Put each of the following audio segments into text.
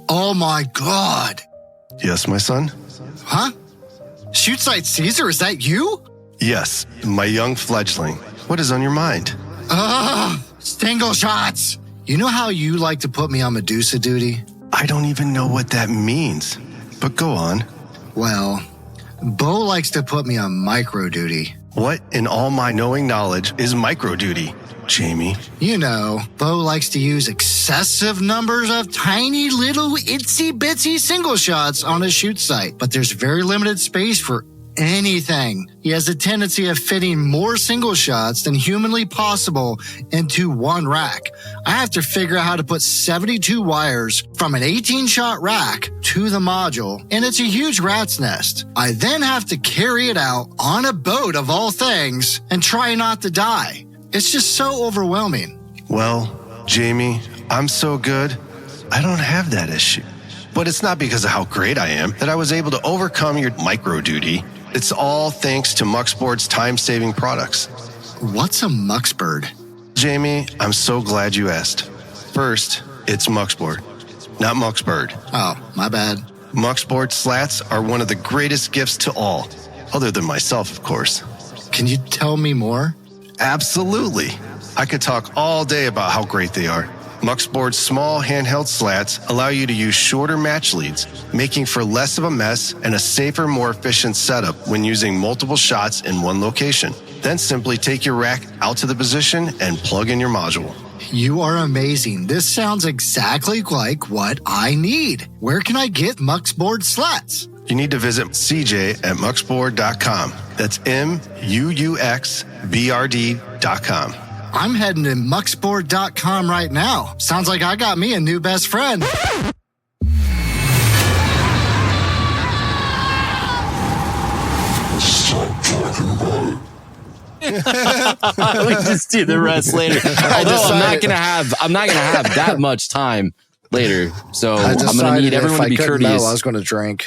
Oh my God. Yes, my son? Huh? Shoot Sight Caesar, is that you? Yes, my young fledgling. What is on your mind? Single shots. You know how you like to put me on Medusa duty? I don't even know what that means, but go on. Well, Bo likes to put me on micro duty. What in all my knowing knowledge is micro duty, Jamie? You know, Bo likes to use excessive numbers of tiny little itsy bitsy single shots on his shoot sight, but there's very limited space for anything. He has a tendency of fitting more single shots than humanly possible into one rack. I have to figure out how to put 72 wires from an 18-shot rack to the module, and it's a huge rat's nest. I then have to carry it out on a boat of all things and try not to die. It's just so overwhelming. Well, Jamie, I'm so good, I don't have that issue. But it's not because of how great I am that I was able to overcome your micro duty. It's all thanks to muuxBRD's time-saving products. What's a muuxBRD? Jamie, I'm so glad you asked. First, it's muuxBRD, not muuxBRD. Oh, my bad. muuxBRD slats are one of the greatest gifts to all, other than myself, of course. Can you tell me more? Absolutely. I could talk all day about how great they are. muuxBRD's small handheld slats allow you to use shorter match leads, making for less of a mess and a safer, more efficient setup when using multiple shots in one location. Then simply take your rack out to the position and plug in your module. You are amazing. This sounds exactly like what I need. Where can I get muuxBRD slats? You need to visit CJ at muuxBRD.com. That's muuxBRD.com. I'm heading to muuxBRD.com right now. Sounds like I got me a new best friend. Stop talking about it. We just do the rest later. Although I'm not gonna have that much time later, so I'm gonna need everyone to be courteous. I was going to drink.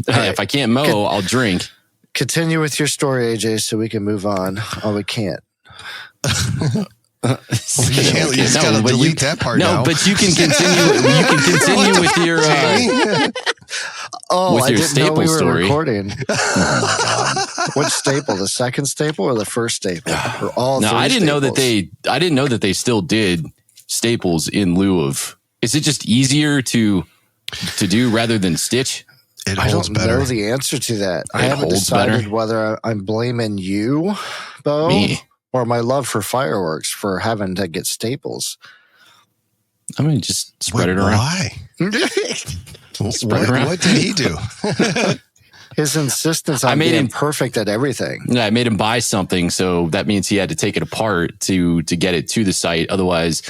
Hey, if I can't mow, I'll drink. Continue with your story, AJ, so we can move on. Oh, we can't. You just gotta delete that part now. No, but you can continue. You can continue with your I didn't staple know we were story. recording. Which staple? The second staple or the first staple? Or all No, three I didn't know that staples? I didn't know that they still did staples in lieu of. Is it just easier to do rather than stitch? It I holds don't better. know the answer to that. I It haven't holds decided better. whether I'm blaming you, Bo, Me. or my love for fireworks for having to get staples. I mean, just spread it around. Why? Spread it around. What did he do? His insistence on made being him- perfect at everything. Yeah, I made him buy something, so that means he had to take it apart to get it to the site. Otherwise,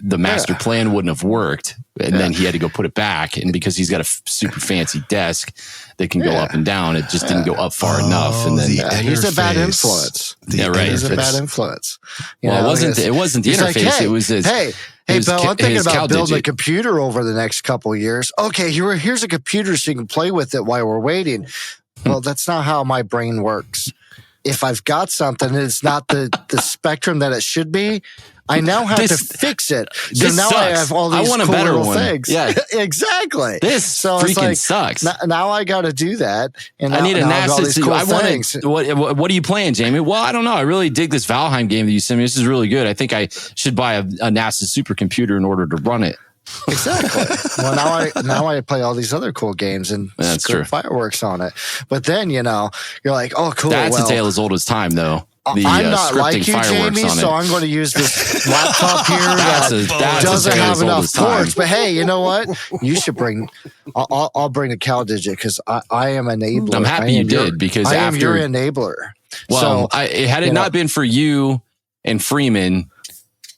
the master plan wouldn't have worked. And then he had to go put it back. And because he's got a super fancy desk that can go up and down, it just didn't go up far enough. And then He's a bad interface. influence. The right. He's a It's- bad influence. You well, know, it wasn't the he's like, interface. hey, It was his. Hey, his Bill, I'm thinking his cow about building a digit. computer over the next couple of years. Okay, here's a computer so you can play with it while we're waiting. Well, that's not how my brain works. If I've got something and it's not the spectrum that it should be, I now have to fix it. So this now I sucks. have all I these want a cool better little one. things. Yeah. Exactly. This so it's freaking like, sucks. Now I got to do that. And I now, need a now I've got all NASA. these cool I things. want. What are you playing, Jamie? Well, I don't know. I really dig this Valheim game that you sent me. This is really good. I think I should buy a NASA supercomputer in order to run it. Exactly. Well, now I play all these other cool games and That's script true. fireworks on it. But then you're like, oh, cool. That's a tale as old as time, though. The I'm not scripting like you, fireworks Jamie, on so it. I'm going to use this laptop here That's that a doesn't tale have as old enough as time. ports. But hey, you know what? You should bring. I'll bring the cow digit because I am an enabler. I'm happy you did because I am after your enabler. well, so, had it not been for you and Freeman,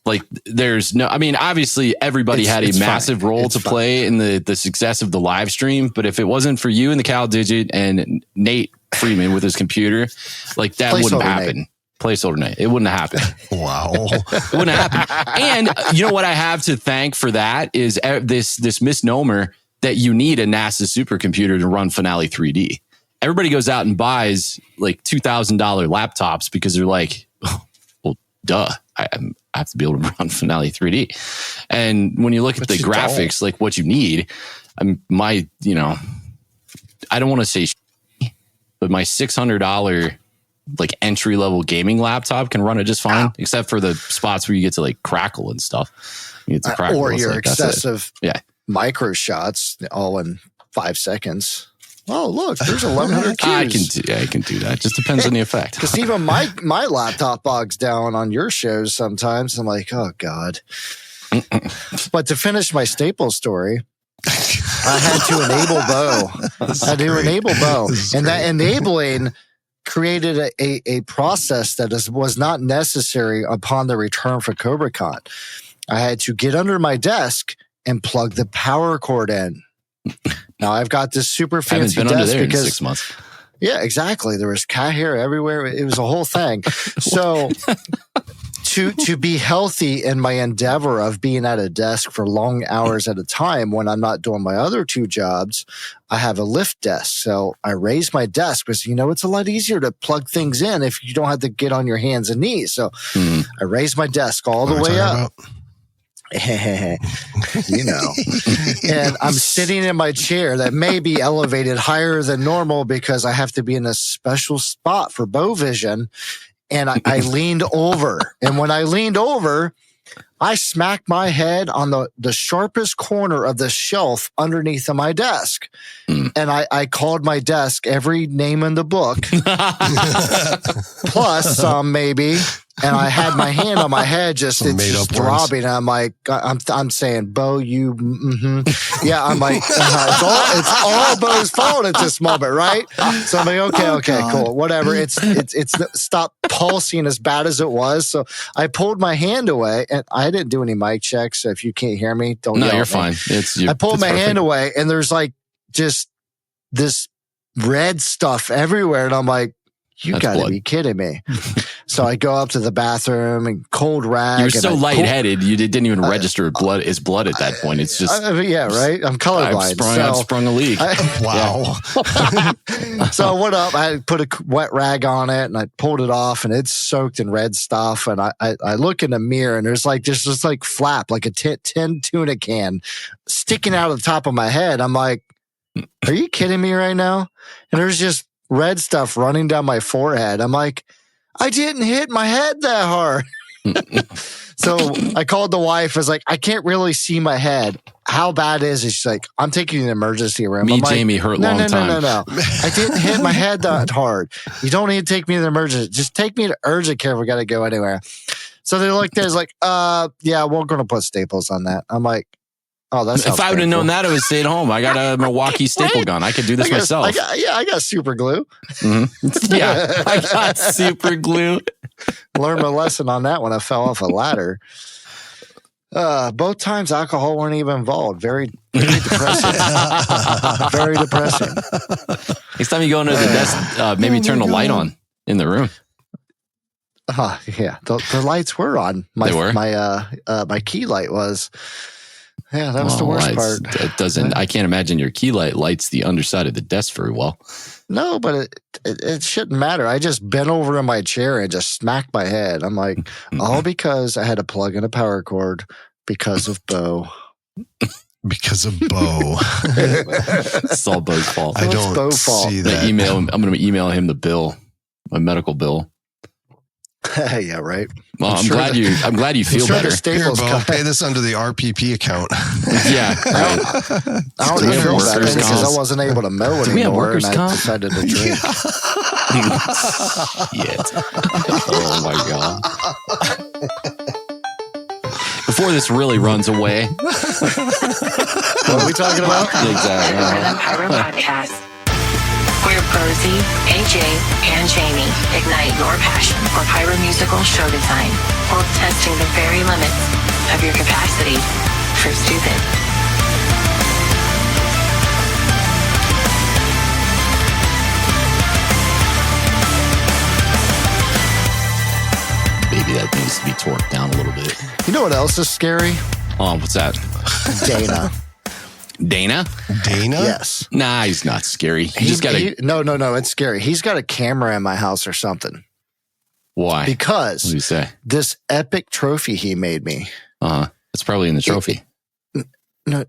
like there's no. I mean, obviously everybody had a it's massive fine. role It's to fine. play in the success of the live stream. But if it wasn't for you and the cow digit and Nate Freeman with his computer, like that wouldn't Placeholder happen. Nate. Placeholder Nate. It wouldn't have happened. Wow. It wouldn't happen. And you know what I have to thank for that is this misnomer that you need a NASA supercomputer to run Finale 3D. Everybody goes out and buys like $2,000 laptops because they're like, oh, well, duh. I have to be able to run Finale 3D. And when you look at the graphics, like what you need, I don't want to say, but my $600 like entry level gaming laptop can run it just fine, except for the spots where you get to like crackle and stuff. You get to crackle, or your like, excessive micro shots all in 5 seconds. Oh, look, there's 1,100 cues. I can do that. Just depends on the effect. Because even my laptop bogs down on your shows sometimes. I'm like, oh, God. But to finish my Staples story, I had to enable Bo. And that enabling created a process that was not necessary upon the return for COBRA-CON. I had to get under my desk and plug the power cord in. Now I've got this super fancy desk because in 6 months. Yeah, exactly. There was cat hair everywhere. It was a whole thing. So to be healthy in my endeavor of being at a desk for long hours at a time when I'm not doing my other 2 jobs, I have a lift desk. So I raise my desk because, it's a lot easier to plug things in if you don't have to get on your hands and knees. So I raise my desk all the way up. And I'm sitting in my chair that may be elevated higher than normal because I have to be in a special spot for bow vision. And I leaned over. And when I leaned over, I smacked my head on the sharpest corner of the shelf underneath of my desk. And I called my desk every name in the book, plus some maybe. And I had my hand on my head, just throbbing. And I'm like, I'm saying, Bo, you, yeah. I'm like, it's all Bo's fault at this moment, right? So I'm like, okay, cool, whatever. It's stopped pulsing as bad as it was. So I pulled my hand away, and I didn't do any mic checks. So if you can't hear me, don't. No, you're fine. I pulled my hand away, and there's like just this red stuff everywhere, and I'm like, you got to be kidding me. So I go up to the bathroom and cold rag. You're so lightheaded, you didn't even register his blood at that point. It's just... yeah, right? I'm colorblind. I've sprung a leak. Wow. So I went up, I put a wet rag on it, and I pulled it off, and it's soaked in red stuff. And I look in the mirror, and there's this flap, like a tin tuna can sticking out of the top of my head. I'm like, are you kidding me right now? And there's just red stuff running down my forehead. I'm like, I didn't hit my head that hard. So I called the wife. I was like, I can't really see my head. How bad is it? She's like, I'm taking you to the emergency room. Jamie hurt long time. No. I didn't hit my head that hard. You don't need to take me to the emergency. Just take me to urgent care if we got to go anywhere. So they're like, yeah, we're going to put staples on that. I'm like, oh, that's if I would have known that, I would stay at home. I got a Milwaukee staple gun. I could do this myself. I got super glue. Mm-hmm. Yeah, I got super glue. Learned my lesson on that when I fell off a ladder. Both times alcohol weren't even involved. Very, very depressing. Very depressing. Next time you go into the desk, maybe turn the light on in the room. Yeah, the lights were on. They were? My key light was. Yeah, that was the worst part. It doesn't. I can't imagine your key light lights the underside of the desk very well. No, but it shouldn't matter. I just bent over in my chair and just smacked my head. I'm like, all because I had to plug in a power cord because of Bo. Because of Bo. It's all Bo's fault. I don't see that. I'm going to email him the bill, my medical bill. Yeah, right. Well, I'm glad you feel better. Here, Bo, pay this under the RPP account. Yeah, right. I don't even feel better because I wasn't able to mow anymore, and I decided to drink. Shit! Oh my god! Before this really runs away, what are we talking about? Exactly. Pyro podcast. Where Rosie, AJ, and Jamie ignite your passion for pyro musical show design while testing the very limits of your capacity for stupid. Maybe that needs to be torqued down a little bit. You know what else is scary? What's that? Dana. Dana? Yes. Nah, he's not scary. He just got No, it's scary. He's got a camera in my house or something. Why? Because what do you say? This epic trophy he made me. It's probably in the trophy. No,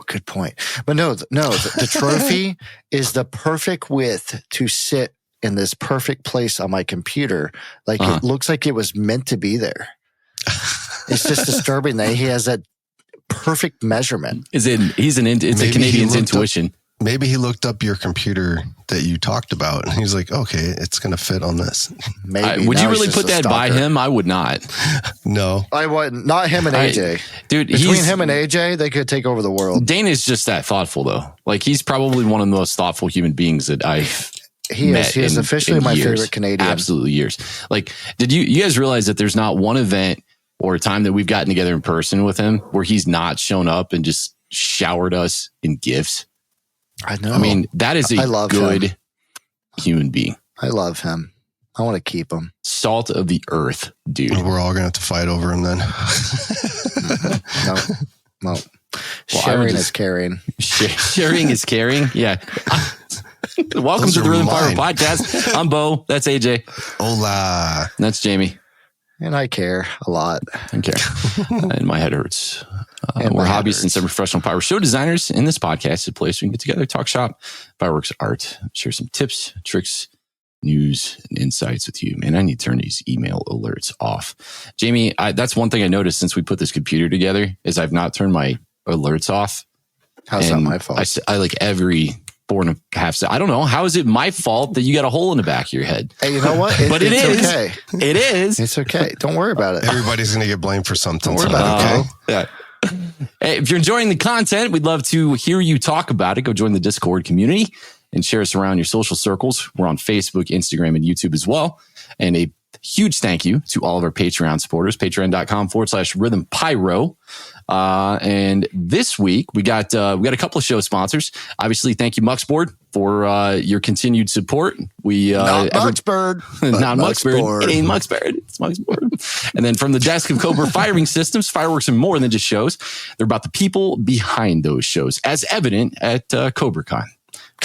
good point. But no, the trophy is the perfect width to sit in this perfect place on my computer. Like it looks like it was meant to be there. It's just disturbing that he has that perfect measurement. It's a Canadian's intuition. Maybe he looked up your computer that you talked about, and he's like, "Okay, it's going to fit on this." Maybe. Would you really put that by him? I would not. No, I wouldn't. Not him and AJ, dude. Between him and AJ, they could take over the world. Dana's just that thoughtful, though. Like he's probably one of the most thoughtful human beings that I've. He is officially my favorite Canadian. Absolutely, years. Like, did you guys realize that there's not one event or a time that we've gotten together in person with him where he's not shown up and just showered us in gifts? I know. I mean, that is a good human being. I love him. I want to keep him. Salt of the earth, dude. We're all going to have to fight over him then. No. Well, sharing is caring. Sharing is caring. Yeah. Welcome to the Rhythm Pyro podcast. I'm Bo. That's AJ. Hola. That's Jamie. And I care a lot. I care. And my head hurts. We're hobbyists and semi-professional pyro show designers. In this podcast, it's a place we can get together, talk shop, fireworks art, share some tips, tricks, news, and insights with you. Man, I need to turn these email alerts off. Jamie, that's one thing I noticed since we put this computer together is I've not turned my alerts off. How's that my fault? I like every 4.5 seconds. I don't know. How is it my fault that you got a hole in the back of your head? Hey, you know what? But it is. Okay. It is. It's okay. Don't worry about it. Everybody's going to get blamed for something. Don't worry about it, okay? Yeah. Hey, if you're enjoying the content, we'd love to hear you talk about it. Go join the Discord community and share us around your social circles. We're on Facebook, Instagram, and YouTube as well. And a huge thank you to all of our Patreon supporters, patreon.com/Rhythm Pyro. And this week we got a couple of show sponsors. Obviously, thank you muuxBRD for your continued support. Not muuxBRD. Not muuxBRD. It ain't muuxBRD. It's muuxBRD. And then from the desk of Cobra Firing Systems, fireworks are more than just shows. They're about the people behind those shows, as evident at COBRA-CON.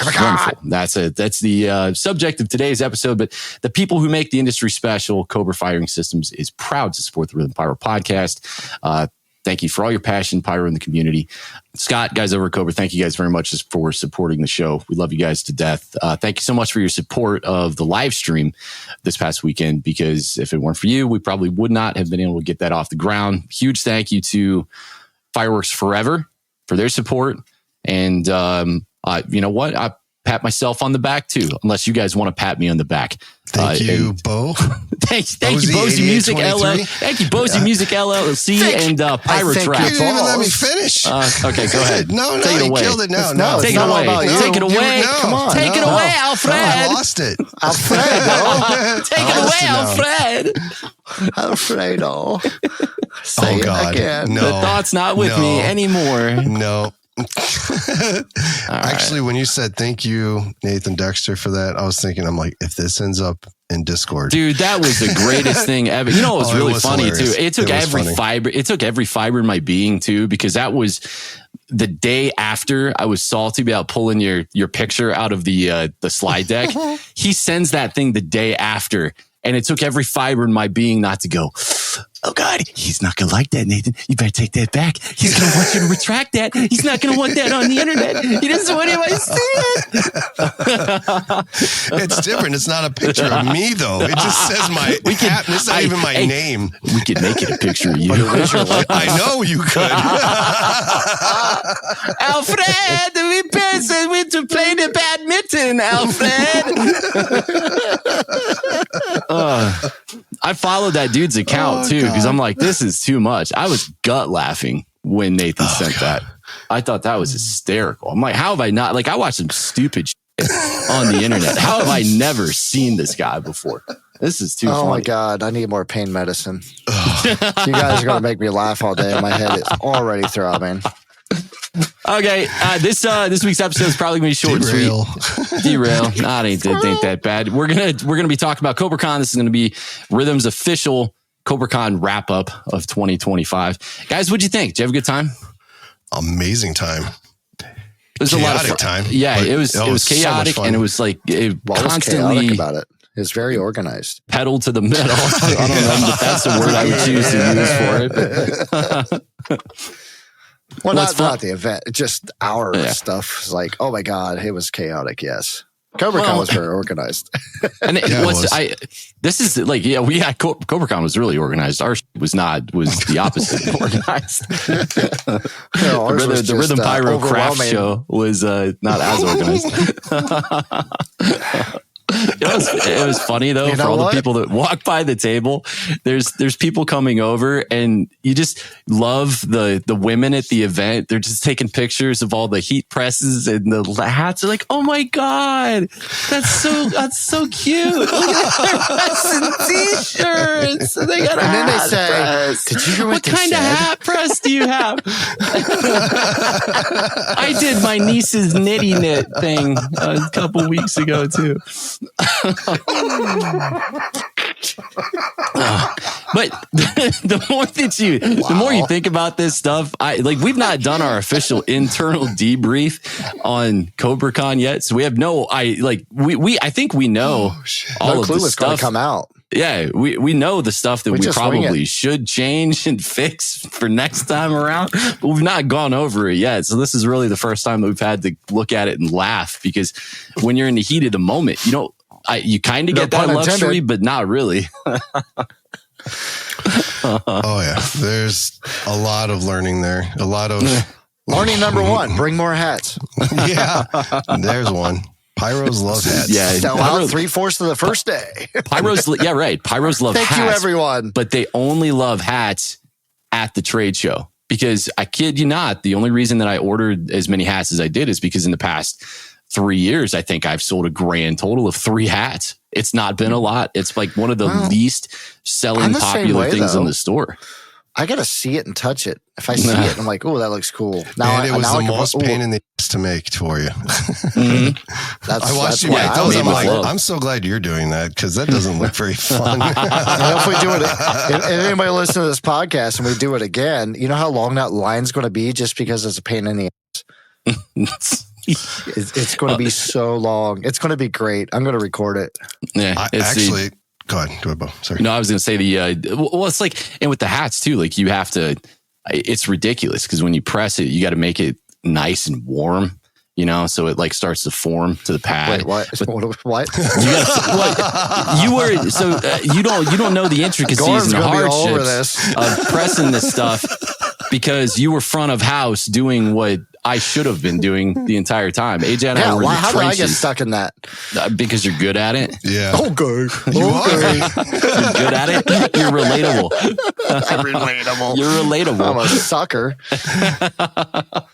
Wonderful. That's the subject of today's episode. But the people who make the industry special, Cobra Firing Systems, is proud to support the Rhythm Pyro podcast. Thank you for all your passion, Pyro, in the community. Scott, guys over at Cobra, thank you guys very much for supporting the show. We love you guys to death. Thank you so much for your support of the live stream this past weekend, because if it weren't for you, we probably would not have been able to get that off the ground. Huge thank you to Fireworks Forever for their support. And you know what? I pat myself on the back too, unless you guys want to pat me on the back. Thank you, Bo. Thank you, Bozy Music LL. Thank you, Bozy Music LLC and Pyro Trap. You didn't even let me finish. Okay, go ahead. No, take it you away. killed it now. No, take it away. Take it away. Come on. Take it away, Alfred. I lost it. Alfredo. Take it away, Alfred. Alfredo. Say it again. No. The thought's not with me anymore. No. Right. Actually, when you said thank you, Nathan Dexter, for that, I was thinking, I'm like, if this ends up in Discord, dude, that was the greatest thing ever. You know, it was really funny hilarious. too. It took every fiber. It took every fiber in my being too, because that was the day after I was salty about pulling your picture out of the slide deck. He sends that thing the day after, and it took every fiber in my being not to go, oh God, he's not going to like that, Nathan. You better take that back. He's going to want you to retract that. He's not going to want that on the internet. He doesn't want anybody to see it. It's different. It's not a picture of me, though. It just says it's not even my name. We could make it a picture of you. I know you could. Alfred, we person went to play the badminton, Alfred. I followed that dude's account too, because I'm like, this is too much. I was gut laughing when Nathan sent that. I thought that was hysterical. I'm like, how have I not? Like, I watched some stupid shit on the internet. How have I never seen this guy before? This is too funny. Oh my God, I need more pain medicine. You guys are going to make me laugh all day. My head is already throbbing. Okay, this week's episode is probably going to be short and sweet. Derail. Nah, it ain't that bad. We're gonna be talking about COBRA-CON. This is going to be Rhythm's official COBRA-CON wrap up of 2025. Guys, what'd you think? Did you have a good time? Amazing time. It was chaotic a lot of fun. time. Yeah, it was chaotic, so and it was like What constantly was chaotic about it? It's very organized. Pedal to the metal. I don't know if that's the word I would choose to use for it. Well, not the event, just our stuff. It's like, oh my God, it was chaotic. Yes. COBRA-CON was very organized. And this is like, we had COBRA-CON was really organized. Our was not, was the opposite of organized. The Rhythm Pyro craft show was not as organized. It was funny though, for all the people that walk by the table. There's people coming over, and you just love the women at the event. They're just taking pictures of all the heat presses and the hats. They're like, oh my God, that's so cute. Look at their hats and t-shirts. And they got a hat they say, press. did you hear what kind of hat press do you have? I did my niece's nitty knit thing a couple weeks ago too. But the more you think about this stuff, we've not done our official internal debrief on COBRA-CON yet, so we have I think we know all of the stuff going to come out. Yeah, we know the stuff that we probably should change and fix for next time around, but we've not gone over it yet. So this is really the first time that we've had to look at it and laugh, because when you're in the heat of the moment, you kind of get that luxury, but not really. Oh yeah, there's a lot of learning there. A lot of learning. Number one, bring more hats. Yeah, there's one. Pyros love hats. Yeah, sell out 3/4 of the first day. Pyros love hats. Thank you, everyone. But they only love hats at the trade show, because I kid you not, the only reason that I ordered as many hats as I did is because in the past 3 years, I think I've sold a grand total of 3 hats. It's not been a lot. It's like one of the least selling popular things in the store. I got to see it and touch it. If I see it, I'm like, oh, that looks cool. Now, it was the most pain in the ass to make for you. Mm-hmm. I watched you make those. I'm like, I'm so glad you're doing that, because that doesn't look very fun. If we do it, if anybody listen to this podcast and we do it again, you know how long that line's going to be just because it's a pain in the ass? It's going to be so long. It's going to be great. I'm going to record it. Yeah, go ahead. Do it, Bo. Sorry. No, I was going to say it's like, and with the hats too, like you have to, it's ridiculous, because when you press it, you got to make it nice and warm, so it like starts to form to the pad. Wait, what? You don't know the intricacies and hardships of pressing this stuff, because you were front of house doing what I should have been doing the entire time. AJ and I were in the how trenches. did I get stuck in that? Because you're good at it. Yeah. Okay. You are. You're good at it. You're relatable. You're relatable. I'm a sucker.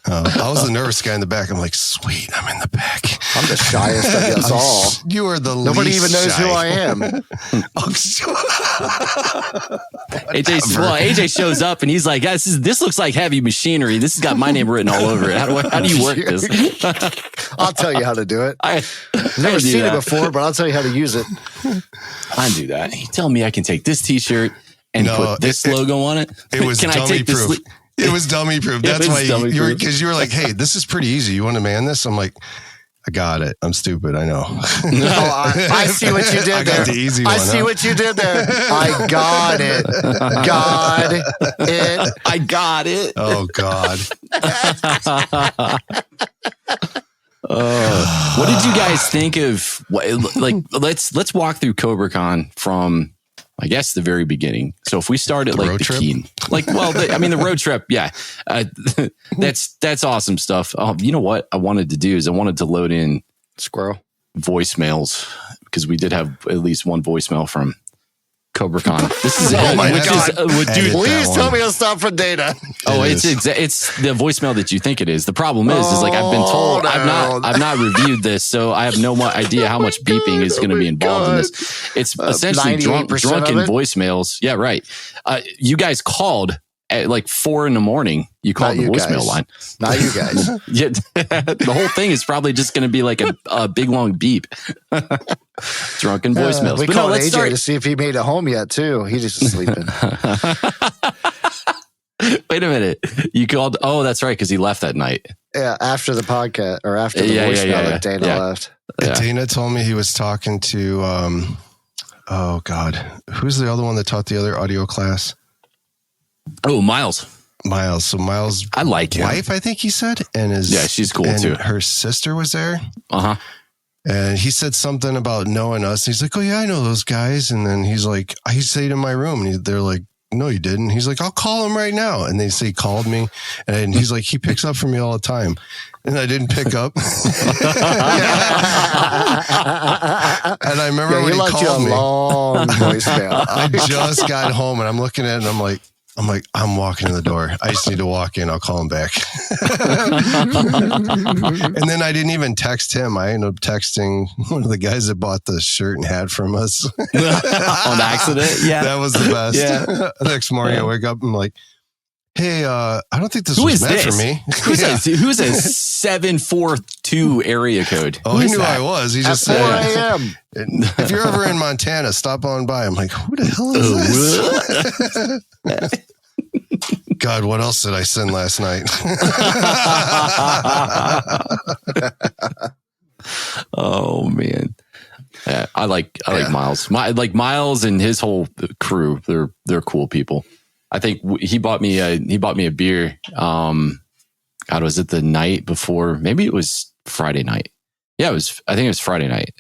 I was the nervous guy in the back. I'm like, sweet, I'm in the back. I'm the shyest of us all. You are the Nobody least even knows shy. who I am. AJ shows up and he's like, this looks like heavy machinery. This has got my name written all over it. How do you work this? I'll tell you how to do it. I've never seen it before, but I'll tell you how to use it. I do that. You tell me I can take this t-shirt and put this logo on it. It was dummy proof. It was dummy proof. That's why you were, because you were like, hey, this is pretty easy. You want to man this? I'm like, I got it. I'm stupid. I know. I see what you did there. I got the easy one. I see what you did there. I got it. I got it. Oh, God. What did you guys think of? Let's walk through COBRA-CON from, I guess, the very beginning. So if we start at the road trip? The road trip, yeah, that's awesome stuff. You know what I wanted to do is I wanted to load in squirrel voicemails, because we did have at least one voicemail from COBRA-CON. This is dude. Please tell me I'll stop for data. It's the voicemail that you think it is. The problem is like I've been told I've not reviewed this, so I have no idea how much beeping is going to be involved in this. It's essentially drunken voicemails. Yeah, right. You guys called at like 4 a.m. You called the voicemail line. Not you guys. Yeah, the whole thing is probably just going to be like a big long beep. Drunken voicemails. We called AJ to see if he made it home yet too. He's just sleeping. Wait a minute. You called? Oh, that's right, because he left that night. Yeah, after the podcast or after the voicemail that Dana left. Yeah. Dana told me he was talking to oh God, who's the other one that taught the other audio class? Oh, Miles. So Miles, I like him. Wife, I think he said, and she's cool too. Her sister was there. Uh-huh. And he said something about knowing us. He's like, oh yeah, I know those guys. And then he's like, I stayed in my room. And they're like, no, you didn't. He's like, I'll call him right now. And they say he called me. And he's like, he picks up for me all the time. And I didn't pick up. And I remember when he called me. Long voicemail. I just got home and I'm looking at it and I'm like, I'm walking in the door. I just need to walk in. I'll call him back. And then I didn't even text him. I ended up texting one of the guys that bought the shirt and hat from us. On accident? Yeah. That was the best. Yeah. Next morning I wake up and I'm like, hey, I don't think this was meant for me. Who's a 742 area code? Oh, he knew I was. He just said, 4 a.m. If you're ever in Montana, stop on by. I'm like, who the hell is this? God, what else did I send last night? Oh man, yeah, I like Miles. Miles and his whole crew. They're cool people. I think he bought me a beer. God, was it the night before? Maybe it was Friday night. Yeah, I think it was Friday night.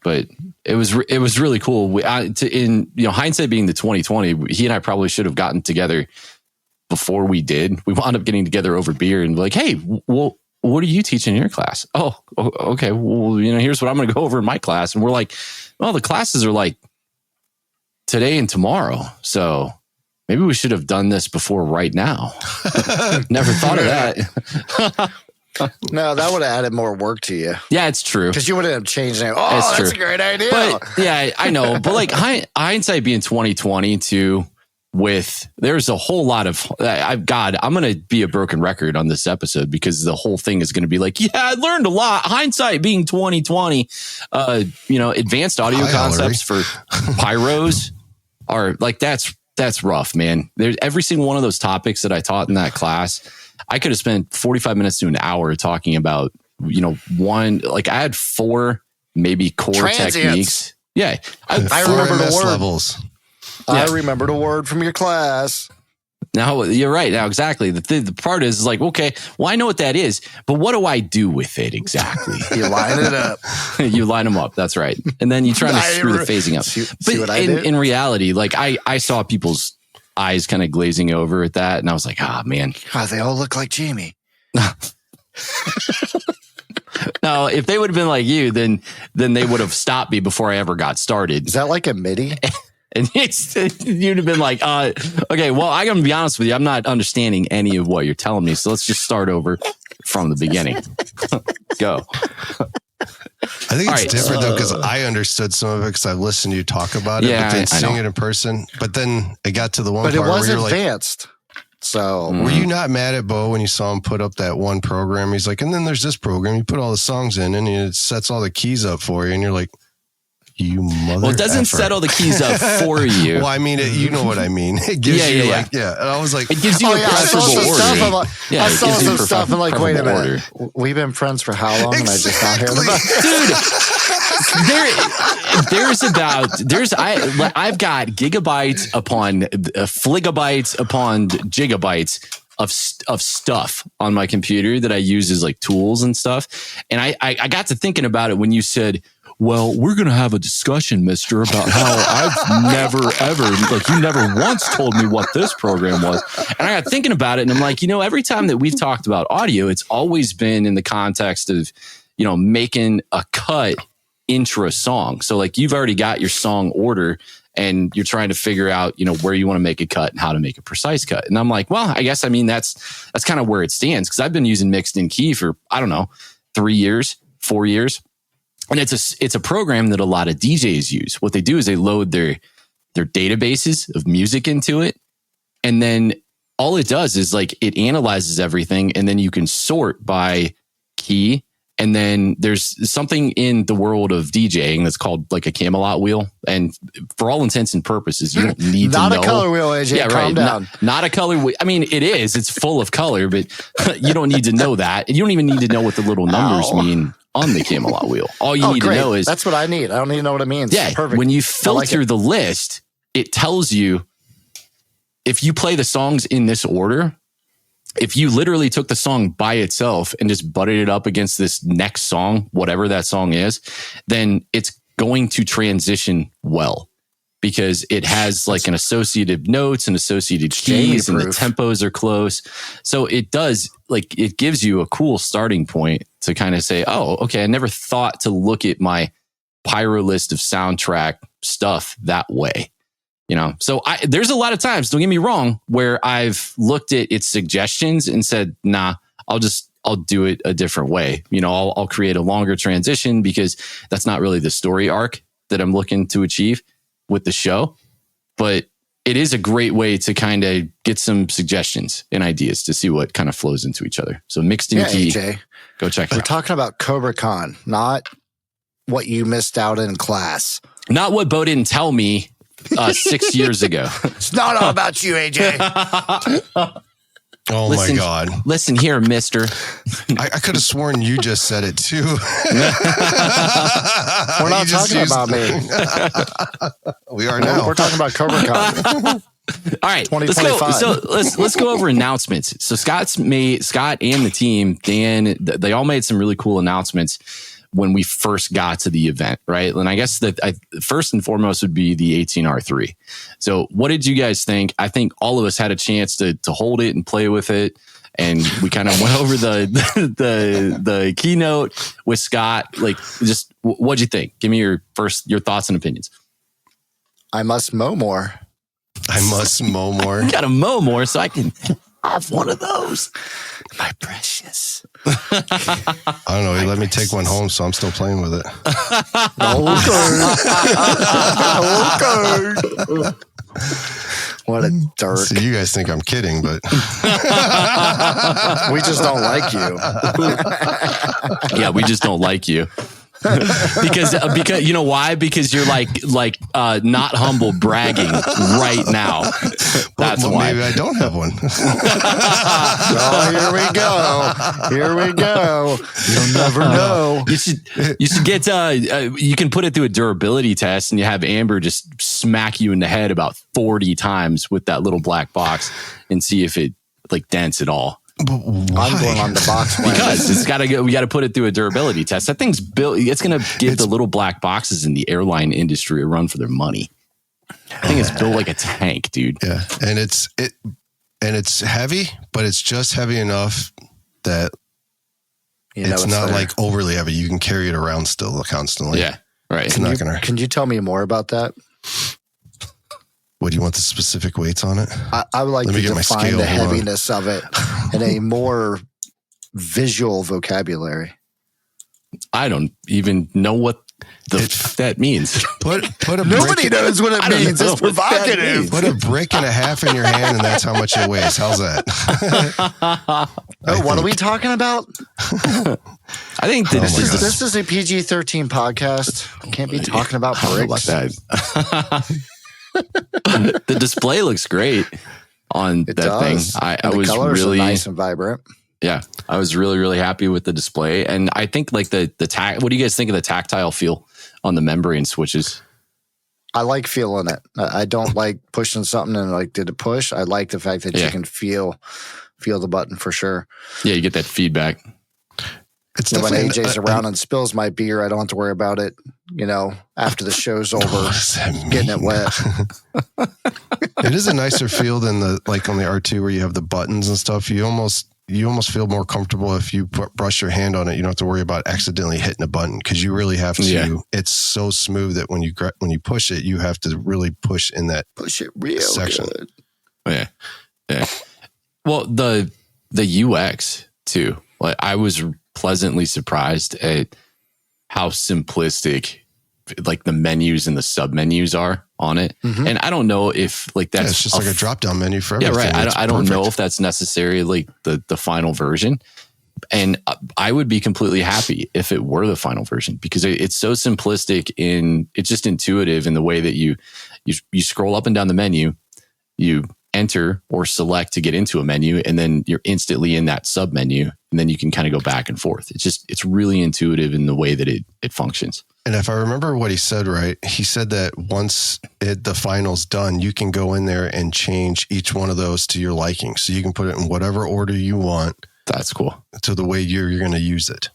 But it was really cool. In hindsight being the 2020, he and I probably should have gotten together before we did. We wound up getting together over beer and like, hey, well, what are you teaching in your class? Oh, okay. Well, here's what I'm going to go over in my class. And we're like, well, the classes are like today and tomorrow. So maybe we should have done this before right now. Never thought of that. No, that would have added more work to you. Yeah, it's true. Because you would have changed it. Oh, that's a great idea. But yeah, I know. But like hindsight being 2020 too, there's a whole lot of I'm going to be a broken record on this episode because the whole thing is going to be like, yeah, I learned a lot. Hindsight being 2020, advanced audio concepts for pyros are like, that's rough, man. There's every single one of those topics that I taught in that class. I could have spent 45 minutes to an hour talking about, one, like I had 4 maybe core techniques. Yeah. I remember the word. Levels. I remember the word from your class. Now, you're right. Now, exactly. The part is like, okay, well, I know what that is, but what do I do with it exactly? You line it up. You line them up. That's right. And then you try to screw the phasing up. See what I did? In reality, like I saw people's eyes kind of glazing over at that. And I was like, man. God, they all look like Jamie. No, if they would have been like you, then they would have stopped me before I ever got started. Is that like a MIDI? And you'd have been like, okay, well, I'm going to be honest with you. I'm not understanding any of what you're telling me. So let's just start over from the beginning. Go. I think it's different though, because I understood some of it because I've listened to you talk about it, but then seeing it in person. But then it got to the one part where you're advanced. So were you not mad at Bo when you saw him put up that one program? He's like, and then there's this program. You put all the songs in and it sets all the keys up for you. And you're like, you mother. Well, it doesn't set all the keys up for you. Well, I mean, you know what I mean. It gives you like, And I was like, it gives you a preferable order. I saw some stuff. I'm like, wait a minute. We've been friends for how long? And I just not heard about it. Dude, I've got gigabytes upon fligabytes upon gigabytes of stuff on my computer that I use as like tools and stuff. And I got to thinking about it when you said, well, we're going to have a discussion, mister, about how I've never, ever, like you never once told me what this program was. And I got thinking about it and I'm like, every time that we've talked about audio, it's always been in the context of, making a cut intra song. So like you've already got your song order and you're trying to figure out, where you want to make a cut and how to make a precise cut. And I'm like, well, I guess, that's kind of where it stands. Cause I've been using mixed in key for, 3 years, 4 years. And it's a program that a lot of DJs use. What they do is they load their databases of music into it. And then all it does is like it analyzes everything. And then you can sort by key And then there's something in the world of DJing that's called like a Camelot wheel. And for all intents and purposes, you don't need to know. Not a color wheel, AJ. Yeah, Calm right. down. Not a color wheel. I mean, it is. It's full of color, but you don't need to know that. And you don't even need to know what the little numbers mean on the Camelot wheel. All you need to know is... That's what I need. I don't need to know what it means. Yeah, perfect. When you filter the list, it tells you if you play the songs in this order, if you literally took the song by itself and just butted it up against this next song, whatever that song is, then it's going to transition well because it has like an associative notes and associated keys and the tempos are close. So it does, like, it gives you a cool starting point to kind of say, oh, okay, I never thought to look at my Pyro list of soundtrack stuff that way. You know, so there's a lot of times, don't get me wrong, where I've looked at its suggestions and said, nah, I'll do it a different way. You know, I'll create a longer transition because that's not really the story arc that I'm looking to achieve with the show. But it is a great way to kind of get some suggestions and ideas to see what kind of flows into each other. So Mixed in Key, AJ, go check it out. We're talking about COBRA-CON, not what you missed out in class. Not what Bo didn't tell me 6 years ago. It's not all about you, AJ. Oh my God. Listen here, mister. I could have sworn you just said it too. We're not talking about me. We are now. We're talking about COBRA-CON. All right, let's go. So let's go over announcements. So Scott and the team, Dan, they all made some really cool announcements when we first got to the event, right? And I guess that first and foremost would be the 18R3. So what did you guys think? I think all of us had a chance to hold it and play with it. And we kind of went over the keynote with Scott. Like, just what'd you think? Give me your thoughts and opinions. I must mow more. I must mow more. Gotta mow more so I can have one of those. My precious. I don't know. He let me take one home, so I'm still playing with it. Okay. What a jerk. So you guys think I'm kidding, but we just don't like you. Yeah, we just don't like you. because you know why? Because you're like not humble bragging right now. That's why. Maybe I don't have one. Oh, here we go. You'll never know. You should get you can put it through a durability test and you have Amber just smack you in the head about 40 times with that little black box and see if it like dents at all. But why? I'm going on the box plan. Because we got to put it through a durability test. That thing's built. It's going to give the little black boxes in the airline industry a run for their money. I think it's built like a tank, dude. Yeah, and it's heavy, but it's just heavy enough that it's not like overly heavy. You can carry it around still constantly. Yeah, right. Can you tell me more about that? What do you want the specific weights on it? I would like to define the heaviness of it in a more visual vocabulary. I don't even know what that means. Nobody knows what it means. It's provocative. Put a brick and a half in your hand, and that's how much it weighs. How's that? What are we talking about? I think that this is a PG-13 podcast. Can't be talking about bricks. The display looks great on that thing. I was really nice and vibrant. Yeah, I was really happy with the display, and I think like the what do you guys think of the tactile feel on the membrane switches? I like feeling it. I don't like pushing something and like, did it push? I like the fact that you can feel the button for sure. Yeah, you get that feedback. It's when AJ's around and spills my beer, I don't have to worry about it. You know, after the show's over, getting it wet. It is a nicer feel than on the R2 where you have the buttons and stuff. You almost feel more comfortable if you brush your hand on it. You don't have to worry about accidentally hitting a button because you really have to. Yeah. It's so smooth that when you push it, you have to really push in that real section. Good. Yeah. Well, the UX too. Like I was pleasantly surprised at how simplistic like the menus and the sub menus are on it. Mm-hmm. And I don't know if like that's it's just like a drop down menu for everything. Yeah, right. I don't know if that's necessarily like the final version, And I would be completely happy if it were the final version, because it's so simplistic it's just intuitive in the way that you scroll up and down the menu, you enter or select to get into a menu, and then you're instantly in that sub menu, and then you can kind of go back and forth. It's really intuitive in the way that it functions. And if I remember what he said right, he said that once the final's done, you can go in there and change each one of those to your liking. So you can put it in whatever order you want. That's cool. To the way you're going to use it.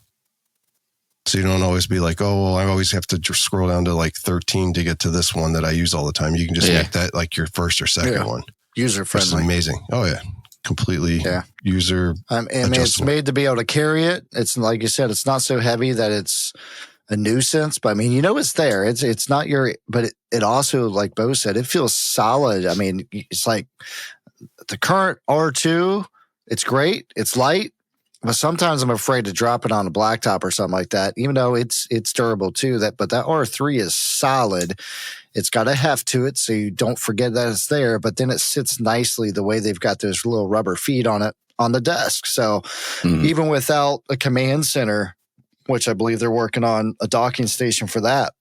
So you don't always be like, oh, well, I always have to scroll down to like 13 to get to this one that I use all the time. You can just make that like your first or second one. User friendly. That's amazing. Oh yeah. Completely user. I mean, it's made to be able to carry it. It's like you said, it's not so heavy that it's a nuisance, but I mean, it's there. It's not but it also, like Bo said, it feels solid. I mean, it's like the current R2, it's great. It's light, but sometimes I'm afraid to drop it on a blacktop or something like that, even though it's durable too. But that R3 is solid. It's got a heft to it, so you don't forget that it's there, but then it sits nicely the way they've got those little rubber feet on it on the desk. So even without a command center, which I believe they're working on a docking station for that,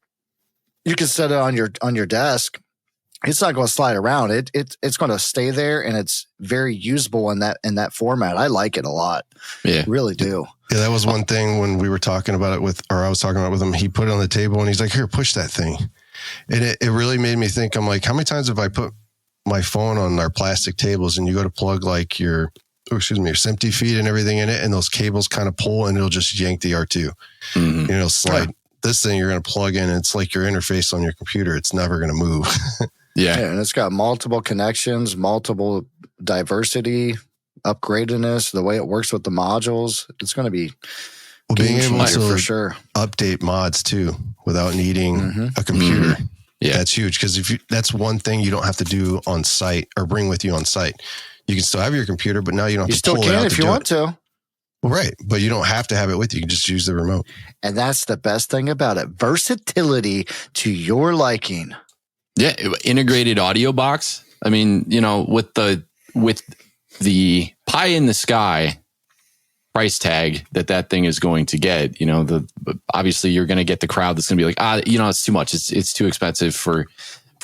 you can set it on your desk. It's not going to slide around. It's going to stay there, and it's very usable in that format. I like it a lot. Yeah, really do. Yeah, that was one thing when we were talking about it I was talking about it with him. He put it on the table and he's like, "Here, push that thing." And it really made me think. I'm like, how many times have I put my phone on our plastic tables and you go to plug like your SMPTE feed and everything in it, and those cables kind of pull and it'll just yank the R2. And it'll slide. Yeah. This thing you're going to plug in, it's like your interface on your computer. It's never going to move. Yeah, and it's got multiple connections, multiple diversity, upgradedness, the way it works with the modules. It's going to be being able to for sure update mods too without needing a computer. Yeah, that's huge, because that's one thing you don't have to do on site or bring with you on site. You can still have your computer, but now you don't have to pull it out. You still can if you want to. Well, right, but you don't have to have it with you. You can just use the remote. And that's the best thing about it. Versatility to your liking. Yeah, integrated audio box. I mean, with the pie in the sky price tag that thing is going to get, obviously you're going to get the crowd that's going to be like, it's too much. It's too expensive for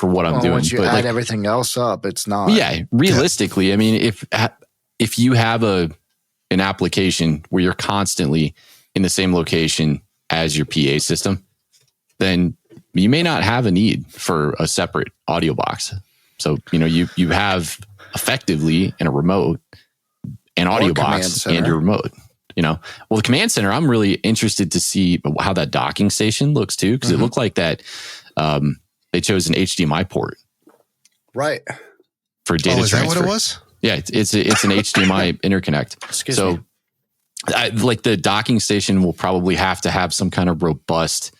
what I'm doing. Once you add everything else up, it's not. Yeah, realistically, I mean, if you have an application where you're constantly in the same location as your PA system, then you may not have a need for a separate audio box. So, you have effectively in a remote an audio box and your remote, Well, the command center, I'm really interested to see how that docking station looks too, because it looked like that they chose an HDMI port. Right. For data transfer. Is that what it was? Yeah, it's an HDMI interconnect. Excuse me. Like the docking station will probably have to have some kind of robust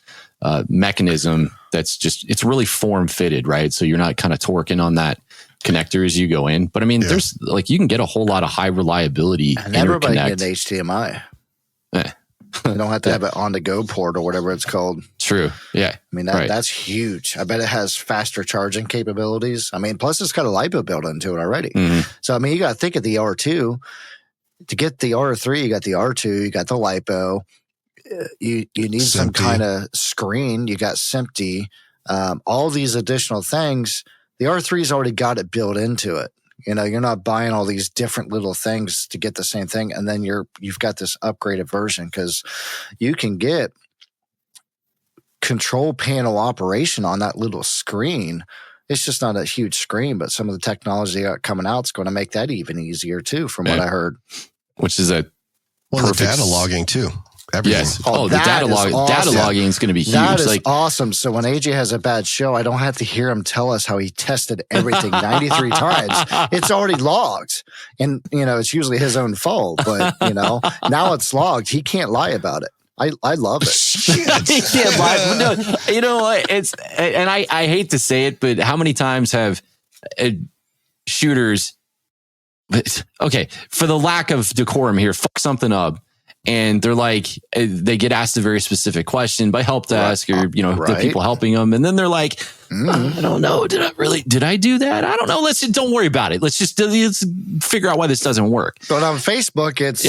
mechanism it's really form fitted, right? So you're not kind of torquing on that connector as you go in. But I mean, there's you can get a whole lot of high reliability. And everybody can get an HDMI. You don't have to have it on the go port or whatever it's called. True. Yeah. I mean, that's huge. I bet it has faster charging capabilities. I mean, plus it's got a LiPo built into it already. So, I mean, you got to think of the R2. To get the R3, you got the R2, you got the LiPo. You need some kind of screen. You got SMPTE. All these additional things. The R3's already got it built into it. You're not buying all these different little things to get the same thing, and then you've got this upgraded version, because you can get control panel operation on that little screen. It's just not a huge screen, but some of the technology coming out is going to make that even easier too, from what I heard. Which is the data logging too. Everything. Yes. The data logging is going to be huge. That is awesome. So when AJ has a bad show, I don't have to hear him tell us how he tested everything 93 times. It's already logged. And, it's usually his own fault. But, now it's logged. He can't lie about it. I love it. He can't lie. No, you know what? And I hate to say it, but how many times have shooters, okay, for the lack of decorum here, fuck something up. And they're like, they get asked a very specific question by help desk or, the people helping them. And then they're like, I don't know. Did I do that? I don't know. Don't worry about it. Let's figure out why this doesn't work. But on Facebook, it's,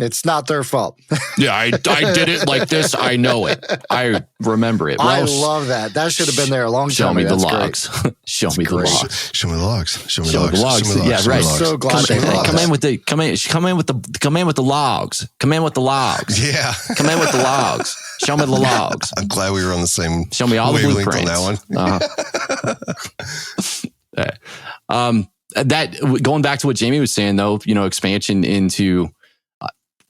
It's not their fault. Yeah, I did it like this. I know it. I remember it. I love that. That should have been there a long Show time me ago. the That's logs. Show me the great. logs. Show me the logs. Show me Show the the logs. logs. Show me the Yeah, logs. Show me right. the logs. So glad they love Come that. in with the logs. Come in with the logs. Yeah. Come in with the logs. Show me the logs. I'm glad we were on the same. Show me all the wavelength blueprints. on that one. That going back to what Jamie was saying though, expansion into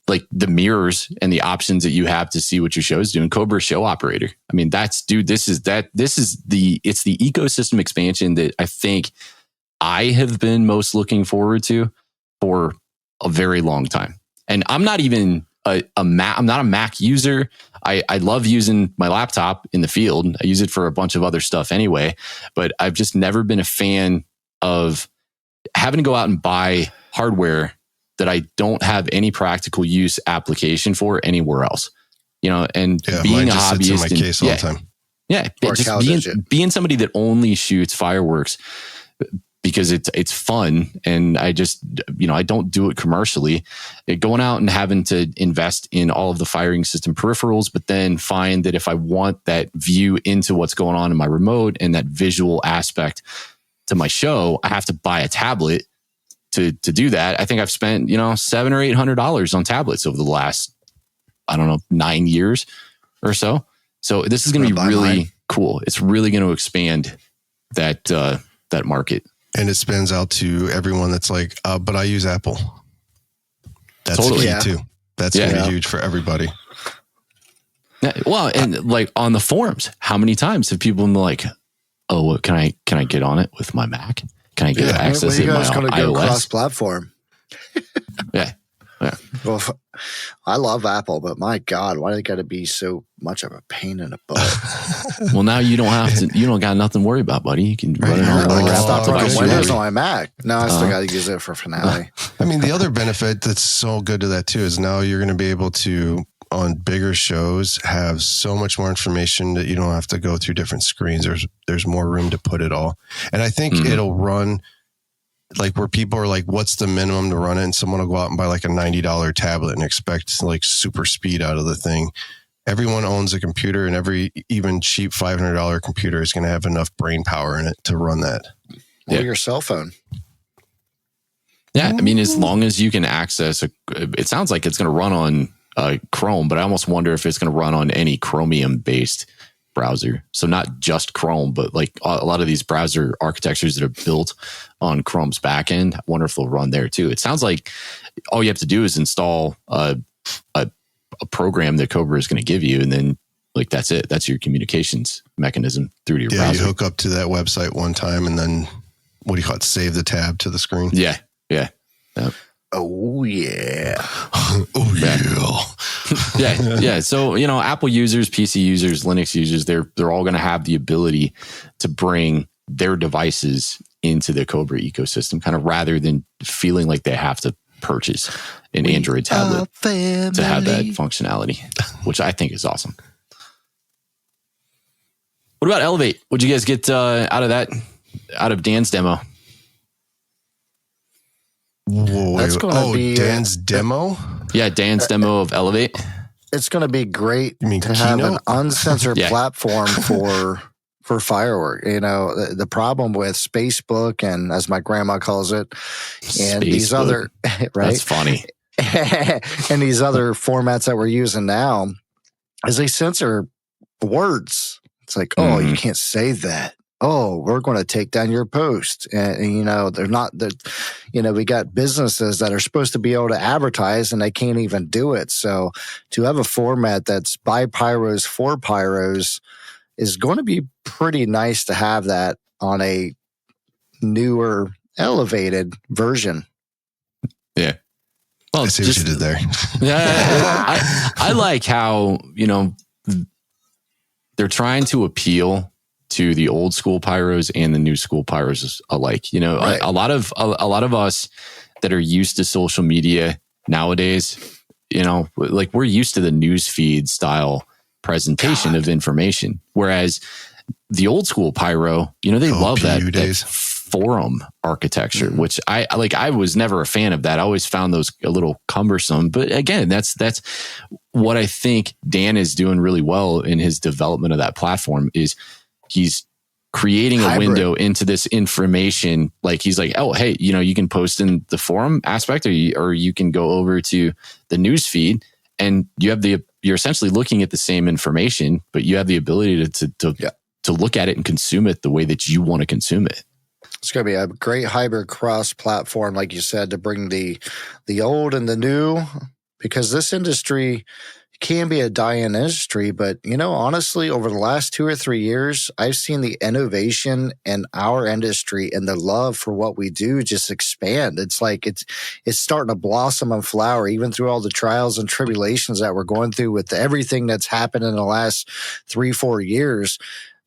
like the mirrors and the options that you have to see what your show is doing. Cobra Show Operator. I mean, it's the ecosystem expansion that I think I have been most looking forward to for a very long time. And I'm not even I'm not a Mac user. I love using my laptop in the field. I use it for a bunch of other stuff anyway, but I've just never been a fan of having to go out and buy hardware that I don't have any practical use application for anywhere else. And being a hobbyist sits in my case all the time. Yeah, Or just being somebody that only shoots fireworks because it's fun, and I just I don't do it commercially. Going out and having to invest in all of the firing system peripherals, but then find that if I want that view into what's going on in my remote and that visual aspect to my show, I have to buy a tablet to do that. I think I've spent $700 or $800 on tablets over the last 9 years or so. So this is going to be really cool. It's really going to expand that market. And it spins out to everyone that's like, but I use Apple. That's Totally. key too. That's going to be huge for everybody. Yeah, well, and like on the forums, how many times have people been like, "Oh, what can I get on it with my Mac? Can I get access to you my guys going to go iOS?" cross-platform? Yeah. Well, I love Apple, but my God, why do they got to be so much of a pain in the butt? Well, now you don't have to. You don't got nothing to worry about, buddy. You can run it on I whatever can stop laptop running you Windows on want. my Mac. No, I still got to use it for Finale. I mean, the other benefit that's so good to that too is now you're going to be able to, on bigger shows, have so much more information that you don't have to go through different screens. There's more room to put it all. And I think it'll run like where people are like, what's the minimum to run it? And someone will go out and buy like a $90 tablet and expect like super speed out of the thing. Everyone owns a computer, and every even cheap $500 computer is going to have enough brain power in it to run that. Or your cell phone. Yeah, I mean, as long as you can access it sounds like it's going to run on Chrome, but I almost wonder if it's going to run on any Chromium-based browser. So not just Chrome, but like a lot of these browser architectures that are built on Chrome's backend. I wonder if they'll run there too. It sounds like all you have to do is install a program that Cobra is going to give you, and then like that's it. That's your communications mechanism through to your browser. You hook up to that website one time, and then what do you call it? Save the tab to the screen. Yeah. Oh, yeah. Oh, yeah. Yeah. So, Apple users, PC users, Linux users, they're all going to have the ability to bring their devices into the Cobra ecosystem, kind of rather than feeling like they have to purchase an Android tablet to have that functionality, which I think is awesome. What about Elevate? What'd you guys get out of Dan's demo? Whoa, That's gonna be Dan's demo? Yeah, Dan's demo of Elevate. It's going to be great You mean to have an Keynote? uncensored Yeah. platform for firework. The problem with Spacebook, and as my grandma calls it, and these Spacebook. other right, That's funny. and these other formats that we're using now, is they censor words. It's like, oh, you can't say that. Oh, we're going to take down your post. And they're not that, we got businesses that are supposed to be able to advertise and they can't even do it. So to have a format that's by Pyros for Pyros is going to be pretty nice to have that on a newer, elevated version. Yeah. Well, I see what you did there. Yeah. I like how, they're trying to appeal to the old school Pyros and the new school Pyros alike. Right. A lot of us that are used to social media nowadays, like we're used to the news feed style presentation of information. Whereas the old school Pyro, they love that forum architecture, which I was never a fan of that. I always found those a little cumbersome. But again, that's what I think Dan is doing really well in his development of that platform is he's creating a window into this information. Like he's like, oh, hey, you can post in the forum aspect or you can go over to the news feed and you're essentially looking at the same information, but you have the ability to look at it and consume it the way that you want to consume it. It's going to be a great hybrid cross platform, like you said, to bring the old and the new, because this industry can be a dying industry. But, honestly, over the last 2 or 3 years, I've seen the innovation in our industry and the love for what we do just expand. It's like it's starting to blossom and flower, even through all the trials and tribulations that we're going through with everything that's happened in the last 3-4 years.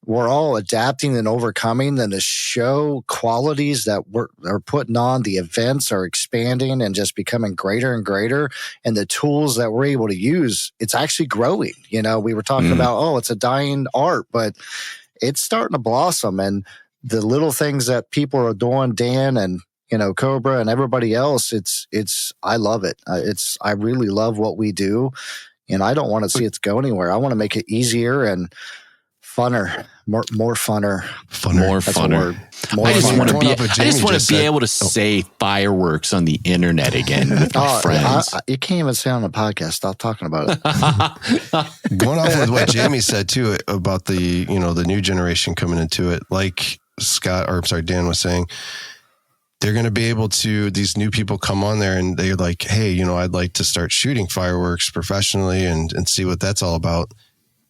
We're all adapting and overcoming, and the show qualities that we're putting on, the events are expanding and just becoming greater and greater. And the tools that we're able to use, it's actually growing. We were talking about, it's a dying art, but it's starting to blossom. And the little things that people are doing, Dan and, Cobra and everybody else, I love it. I really love what we do. And I don't want to see it go anywhere. I want to make it easier and funner, more funner. More funner. I just want to be able to say fireworks on the internet again with my friends. You can't even say on a podcast. Stop talking about it. Going off with what Jamie said too about the the new generation coming into it, like Dan was saying, they're going to be able to, these new people come on there and they're like, hey, I'd like to start shooting fireworks professionally and see what that's all about.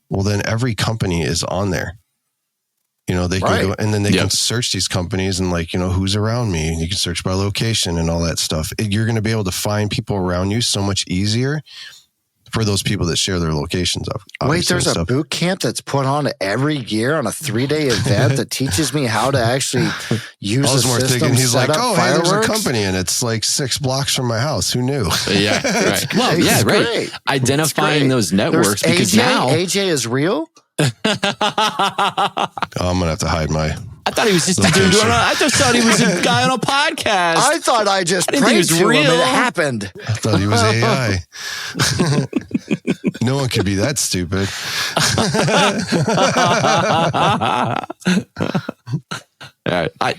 Well, then every company is on there. They can go and then they can search these companies and who's around me. And you can search by location and all that stuff. You're going to be able to find people around you so much easier for those people that share their locations. Wait, there's a boot camp that's put on every year on a 3-day event that teaches me how to actually use the system. He's like, hey, there's a company and it's like 6 blocks from my house. Who knew? Yeah, right. Well, yeah, right. Great. Identifying those networks because now AJ is real. I'm gonna have to hide my. I thought he was just a dude. I just thought he was a guy on a podcast. I thought I just prayed to him and it happened. I thought he was AI. No one could be that stupid. All right.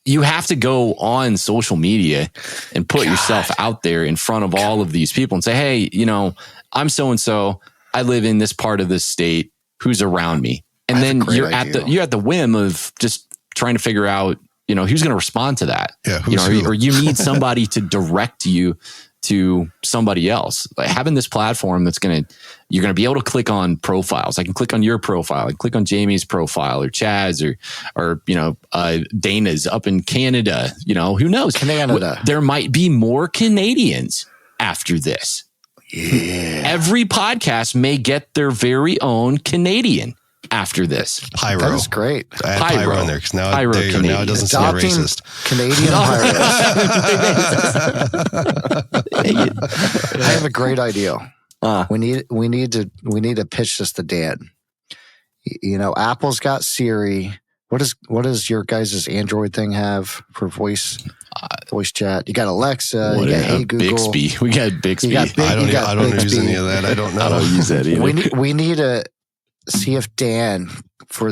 You have to go on social media and put yourself out there in front of all of these people and say, hey, I'm so-and-so. I live in this part of the state. Who's around me? And then you're at the whim of just trying to figure out, who's going to respond to that. Yeah, or you need somebody to direct you to somebody else. Like having this platform you're going to be able to click on profiles. I can click on your profile. I can click on Jamie's profile or Chad's or Dana's up in Canada. Who knows? Canada. There might be more Canadians after this. Yeah. Every podcast may get their very own Canadian after this. Pyro. That was great. I had Pyro in there because now, Pyro now it doesn't sound racist. Canadian pirates. I have a great idea. We need to pitch this to Dan. Apple's got Siri. What does your guys' Android thing have for voice chat? You got Alexa. You got Hey Google. Bixby. We got Bixby. I don't use any of that. I don't know. I don't use that either. We need to see if Dan for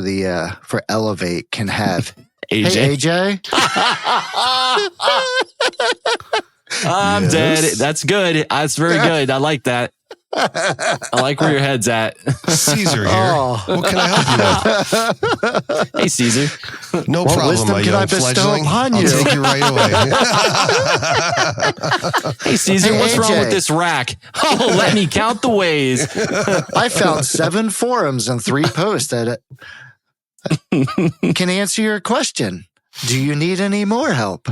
Elevate can have AJ. Hey AJ. I'm dead. That's good. That's very good. I like that. I like where your head's at. Caesar here. Oh. What can I help you with? Hey, Caesar. No problem, my young fledgling. I'll take you right away. Hey, Caesar, what's AJ. Wrong with this rack? Oh, let me count the ways. I found 7 forums and 3 posts that can answer your question. Do you need any more help?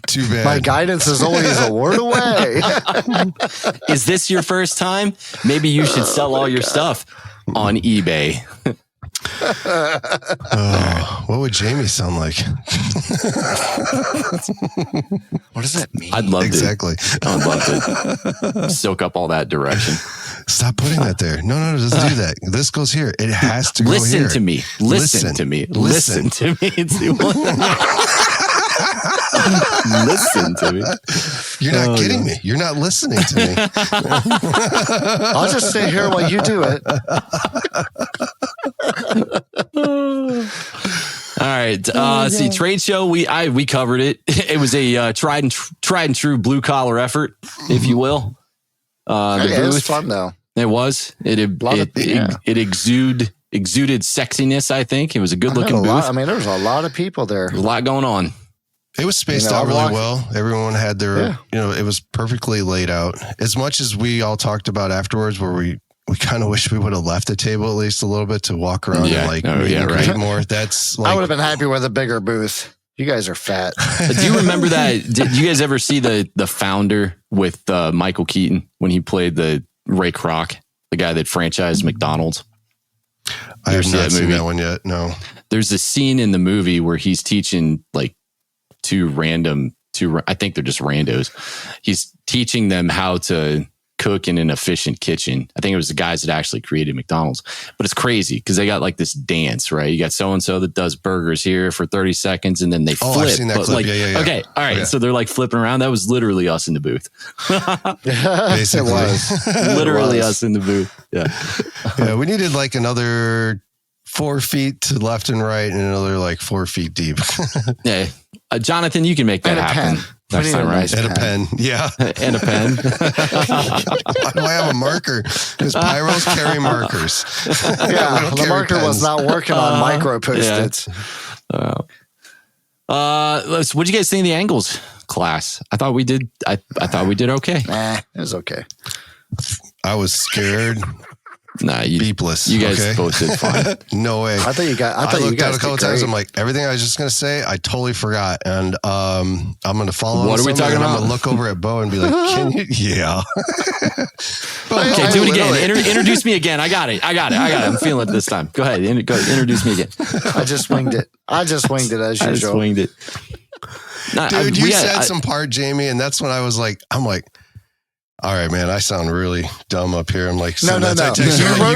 Too bad. My guidance is always a word away. Is this your first time? Maybe you should sell all your stuff on eBay. What would Jamie sound like? What does that mean? I'd love exactly. I'd love to soak up all that direction. Stop putting that there. No, doesn't do that. This goes here. It has to go here. Listen to me. Listen to me. Listen to me. It's the Listen to me. You're not getting me. You're not listening to me. I'll just stay here while you do it. All right. See, trade show. We covered it. It was a tried and true blue collar effort, if you will. It was fun though. It was. It exuded sexiness. I think it was a good looking booth. There was a lot of people there. A lot going on. It was spaced out really well. Everyone had their, it was perfectly laid out. As much as we all talked about afterwards, where we kind of wish we would have left the table at least a little bit to walk around and greet more. That's like, I would have been happy with a bigger booth. You guys are fat. Do you remember that? Did you guys ever see the founder with Michael Keaton when he played the Ray Kroc, the guy that franchised McDonald's? I have not seen that one yet. No. There's a scene in the movie where he's teaching like two, I think they're just randos. He's teaching them how to cook in an efficient kitchen. I think it was the guys that actually created McDonald's, but it's crazy because they got like this dance, right? You got so-and-so that does burgers here for 30 seconds and then they flip. I've seen that clip. Like, okay. All right. So they're like flipping around. That was literally us in the booth. Basically. It was. Literally us in the booth. Yeah. Yeah. We needed like another 4 feet to left and right and another like 4 feet deep. Yeah. Jonathan, you can make that happen. Next time, right? And a pen. Yeah. And a pen. Why do I have a marker? Because Pyros carry markers. Yeah. The marker was not working on micro Post-its. What'd you guys think of the angles class? I thought we did. I thought we did okay. Nah, it was okay. I was scared. Nah, beepless. You guys both did fine. No way. I looked at it a couple times. I'm like, everything I was just gonna say, I totally forgot, and I'm gonna follow. What are we talking about? I'm gonna look over at Bo and be like, "Can you?" Yeah. Okay, do it again. Introduce me again. I got it. I'm feeling it this time. Go ahead. Introduce me again. I just winged it as usual. I just winged it. Dude, you said some part, Jamie, and that's when I was like, I'm like, all right, man, I sound really dumb up here. I'm like, no. You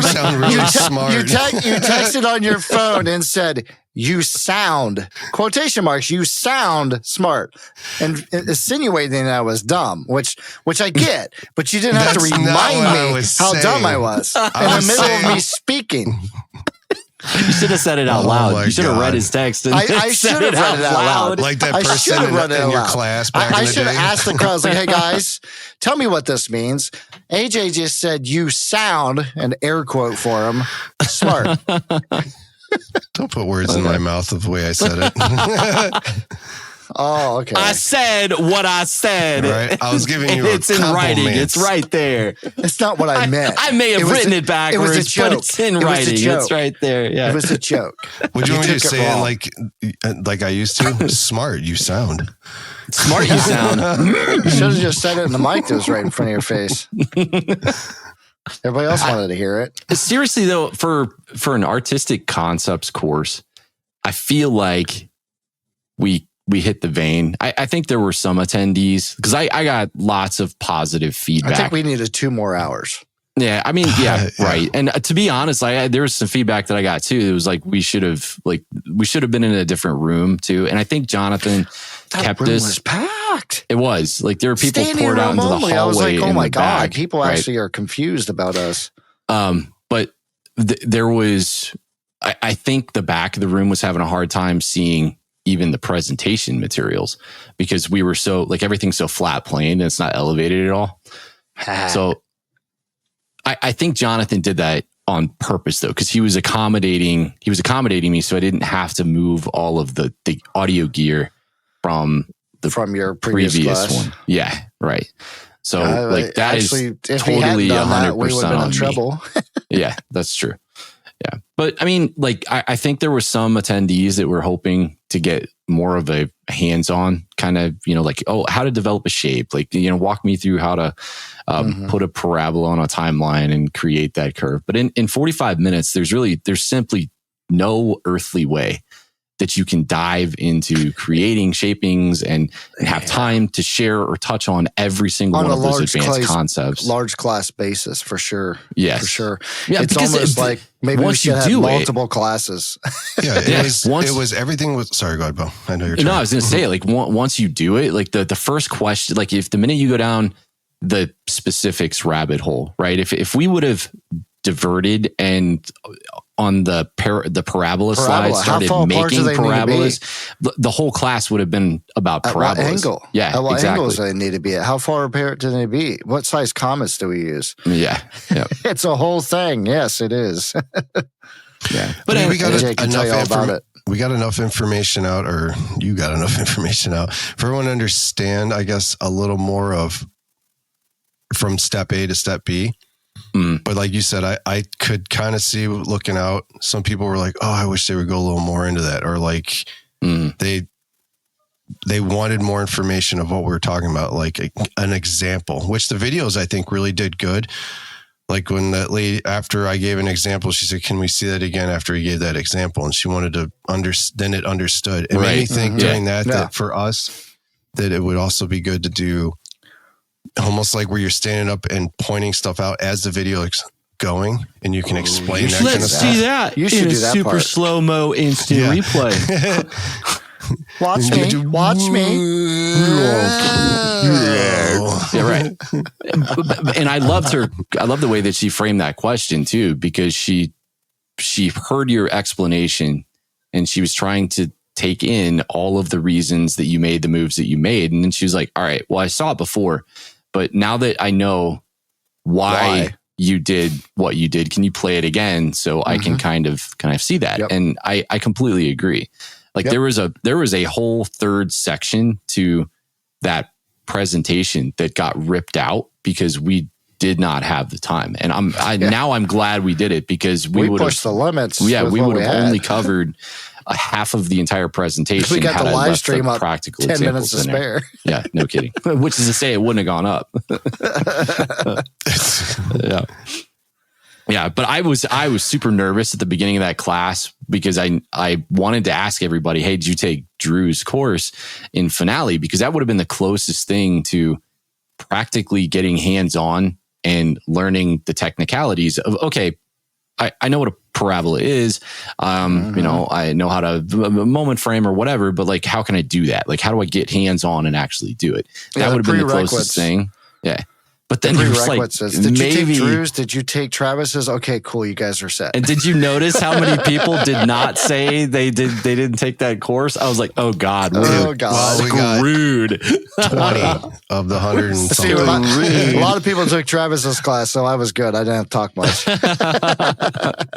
sound really smart. You texted on your phone and said, you sound, quotation marks, you sound smart. And insinuating that I was dumb, which I get, but you didn't have to remind me how dumb I was in the middle of me speaking. You should have said it out loud. You should have read his text. And I should have read it out loud. Like that person in your class back in the day. I should have asked the crowd, like, hey guys, tell me what this means. AJ just said, you sound, an air quote for him, smart. Don't put words in my mouth of the way I said it. Oh, okay. I said what I said. Right? I was giving you it's in writing. It's right there. It's not what I meant. I may have written it backwards, but it's in writing. It's right there. Yeah. It was a joke. Would you want me to say it like I used to? Smart, you sound. Smart, you sound. You should have just said it in the mic that was right in front of your face. Everybody else wanted to hear it. Seriously, though, for an artistic concepts course, I feel like we hit the vein. I think there were some attendees because I got lots of positive feedback. I think we needed 2 more hours. Yeah, I mean, yeah, right. And to be honest, there was some feedback that I got too. It was like we should have been in a different room too. And I think Jonathan kept room this. Was packed. It was like there were people poured out into the hallway. I was like, oh my god, back, people actually are confused about us. But there was, I think the back of the room was having a hard time seeing even the presentation materials because we were so like everything's so flat plane and it's not elevated at all. So I think Jonathan did that on purpose though, because he was accommodating me so I didn't have to move all of the audio gear from your previous one. Yeah, right. So like that actually, is totally 100% on trouble. Yeah, that's true. Yeah. But I mean, like, I think there were some attendees that were hoping to get more of a hands-on kind of, like, how to develop a shape, like, walk me through how to put a parabola on a timeline and create that curve. But in 45 minutes, there's simply no earthly way that you can dive into creating shapings and have time to share or touch on every single one of those advanced concepts. Large class basis, for sure. Yes. For sure. Yeah, it's almost like maybe we should have multiple classes. Yeah, it was everything was, sorry, go ahead, Bo. I know you're trying. No, I was going to say, like, once you do it, like the first question, like if the minute you go down the specifics rabbit hole, right? If we would have diverted and on the parabola slide started making parabolas, the whole class would have been about parabolas. What angle? Yeah, at what exactly. angles do they need to be at? How far apart do they be? What size comets do we use? Yeah. It's a whole thing. Yes, it is. Yeah, but we got We got enough information out, or you got enough information out for everyone to understand, I guess, a little more of from step A to step B. But like you said, I could kind of see looking out. Some people were like, "Oh, I wish they would go a little more into that," or like they wanted more information of what we were talking about, like an example. Which the videos I think really did good. Like when that lady, after I gave an example, she said, "Can we see that again?" After he gave that example, and she wanted to then it understood. It made me think doing that for us, that it would also be good to do almost like where you're standing up and pointing stuff out as the video is going, and you can explain that kind of stuff. Let's see that. You should in do a that super part. slow-mo instant replay. Watch me. Watch me. Yeah, right. And I loved her. I love the way that she framed that question too, because she heard your explanation and she was trying to take in all of the reasons that you made the moves that you made. And then she was like, all right, well, I saw it before, but now that I know why you did what you did, can you play it again so I can kind of see that? Yep. And I completely agree. Like there was a whole third section to that presentation that got ripped out because we did not have the time. And now I'm glad we did it, because we would pushed the limits. Yeah, we would have only covered a half of the entire presentation. We got the live stream up practical 10 minutes to spare. Yeah, no kidding. Which is to say, it wouldn't have gone up. Yeah. Yeah, but I was super nervous at the beginning of that class because I wanted to ask everybody, hey, did you take Drew's course in Finale? Because that would have been the closest thing to practically getting hands-on and learning the technicalities of, okay, I know what a parabola is. You know, I know how to moment frame or whatever, but like, how can I do that? Like, how do I get hands-on and actually do it? That would have been the closest thing. Yeah. But then there's like, did you take Drew's? Did you take Travis's? Okay, cool. You guys are set. And did you notice how many people did not say they didn't take that course? I was like, oh God, we're screwed. 20 of the 100 and something. A lot of people took Travis's class, so I was good. I didn't have to talk much.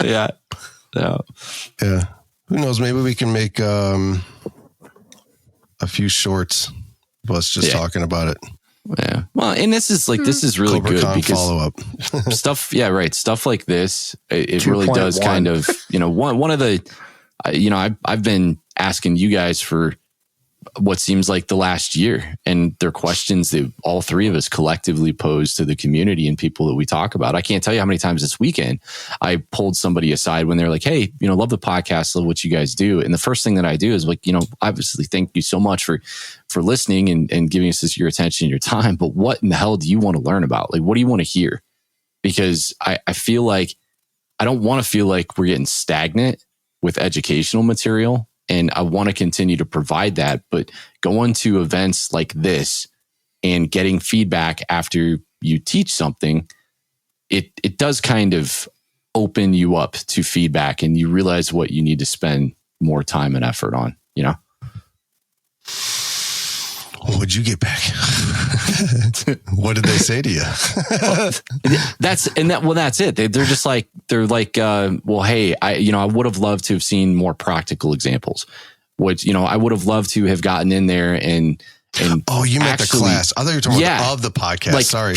Yeah. Who knows? Maybe we can make a few shorts of us just talking about it. Yeah. Well, and this is really COBRA-CON good because follow-up. stuff. Yeah. Right. Stuff like this, it really does kind of, one of the, I've been asking you guys for what seems like the last year, and they're questions that all three of us collectively pose to the community and people that we talk about. I can't tell you how many times this weekend I pulled somebody aside when they're like, hey, love the podcast, love what you guys do. And the first thing that I do is like, obviously thank you so much for listening and giving us your attention and your time. But what in the hell do you want to learn about? Like, what do you want to hear? Because I feel like I don't want to feel like we're getting stagnant with educational material. And I want to continue to provide that, but going to events like this and getting feedback after you teach something, it does kind of open you up to feedback, and you realize what you need to spend more time and effort on, What'd you get back? What did they say to you? That's it. They're just like, well, hey, I would have loved to have seen more practical examples. Which, I would have loved to have gotten in there and oh, you meant the class. I thought you were talking of the podcast. Like sorry.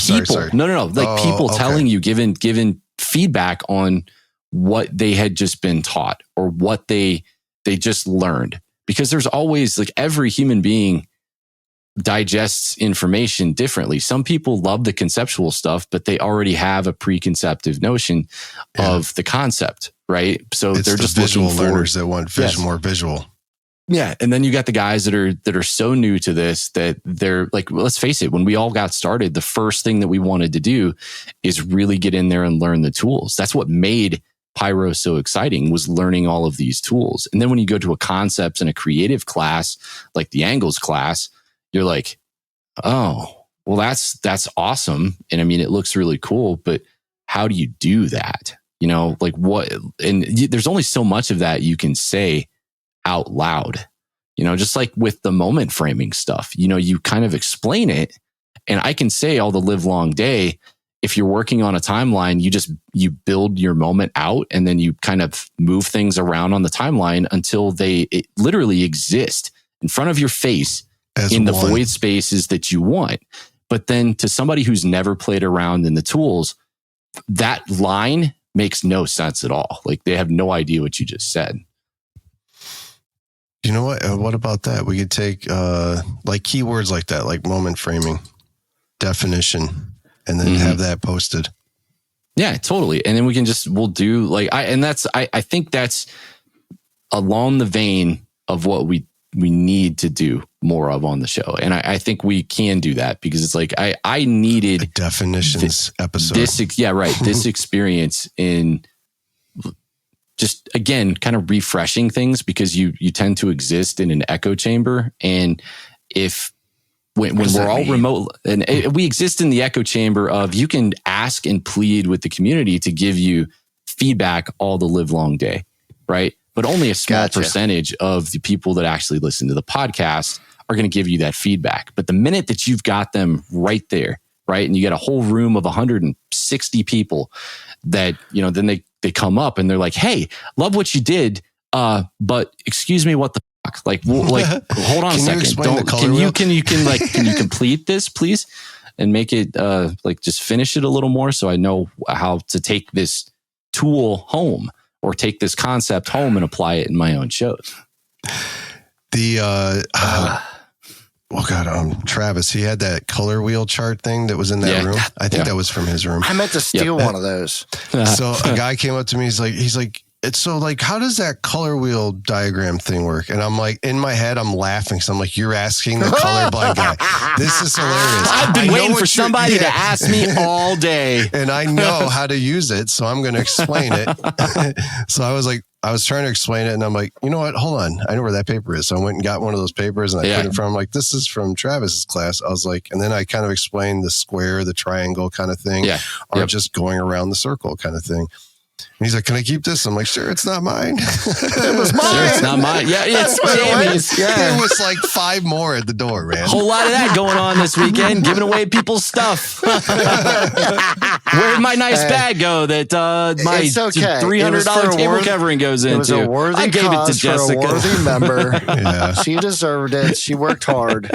No. Like people telling you, given feedback on what they had just been taught or what they just learned. Because there's always, like, every human being digests information differently. Some people love the conceptual stuff, but they already have a preconceptive notion of the concept, right? So it's they're just visual looking learners that want more visual. Yeah. And then you got the guys that are so new to this that they're like, let's face it, when we all got started, the first thing that we wanted to do is really get in there and learn the tools. That's what made Pyro so exciting, was learning all of these tools. And then when you go to a concepts and a creative class, like the angles class, you're like, oh, well, that's awesome. And I mean, it looks really cool, but how do you do that? You know, like what? And there's only so much of that you can say out loud, you know, just like with the moment framing stuff, you know, you kind of explain it, and I can say all the live long day. If you're working on a timeline, you build your moment out, and then you kind of move things around on the timeline until it literally exist in front of your face in the void spaces that you want. But then to somebody who's never played around in the tools, that line makes no sense at all. Like they have no idea what you just said. You know what? What about that? We could take like keywords like that, like moment framing, definition, and then have that posted. Yeah, totally. And then we'll do like, I think that's along the vein of what we need to do more of on the show. And I think we can do that, because it's like, I needed a definitions episode. This experience in just, again, kind of refreshing things, because you tend to exist in an echo chamber. And when we're all remote, and we exist in the echo chamber of, you can ask and plead with the community to give you feedback all the live long day, right? But only a small percentage of the people that actually listen to the podcast are going to give you that feedback. But the minute that you've got them right there, right, and you get a whole room of 160 people that, you know, then they come up and they're like, hey, love what you did, but excuse me, what the fuck? Like, hold on a second. Can you complete this, please? And make it, just finish it a little more, so I know how to take this tool home, or take this concept home and apply it in my own shows. Travis, he had that color wheel chart thing that was in that room. I think that was from his room. I meant to steal one of those. So a guy came up to me. He's like, it's so like, how does that color wheel diagram thing work? And I'm like, in my head, I'm laughing. So I'm like, you're asking the colorblind guy. This is hilarious. I've been waiting for somebody to ask me all day. And I know how to use it, so I'm going to explain it. So I was trying to explain it, and I'm like, you know what? Hold on. I know where that paper is. So I went and got one of those papers, and I put it in front. I'm like, this is from Travis's class. I was like, and then I kind of explained the square, the triangle kind of thing, or just going around the circle kind of thing. And he's like, can I keep this? I'm like, sure, it's not mine. It was mine. Sure, it's not mine. Yeah, it's Jamie's. Yeah. It was like 5 more at the door, man. Whole lot of that going on this weekend, giving away people's stuff. Where'd my nice bag go that my $300 table covering goes into? It was a worthy I gave it to Jessica. For a worthy member. She deserved it. She worked hard.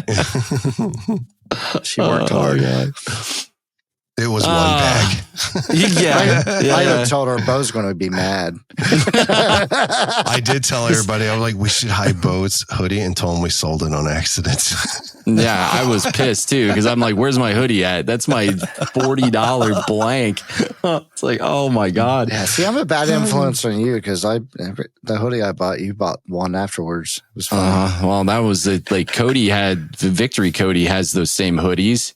It was one bag. I told her Bo's going to be mad. I did tell everybody, I was like, we should hide Bo's hoodie, and told him we sold it on accident. Yeah, I was pissed too, because I'm like, where's my hoodie at? That's my $40 blank. It's like, oh my God. Yeah, see, I'm a bad influence on you, because the hoodie I bought, you bought one afterwards. It was fun. Well, that was it. Like Cody has those same hoodies.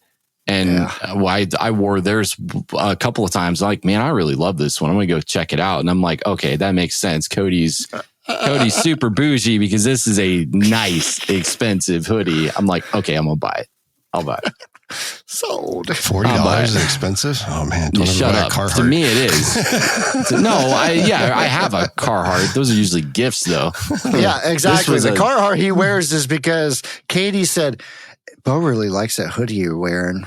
And I wore theirs a couple of times. Like, man, I really love this one. I'm going to go check it out. And I'm like, okay, that makes sense. Cody's super bougie, because this is a nice, expensive hoodie. I'm like, okay, I'm going to buy it. I'll buy it. Sold. $40 is expensive. Oh man, don't shut up. To me, it is. I have a Carhartt. Those are usually gifts, though. Yeah, exactly. The Carhartt he wears is because Katie said, Bo really likes that hoodie you're wearing.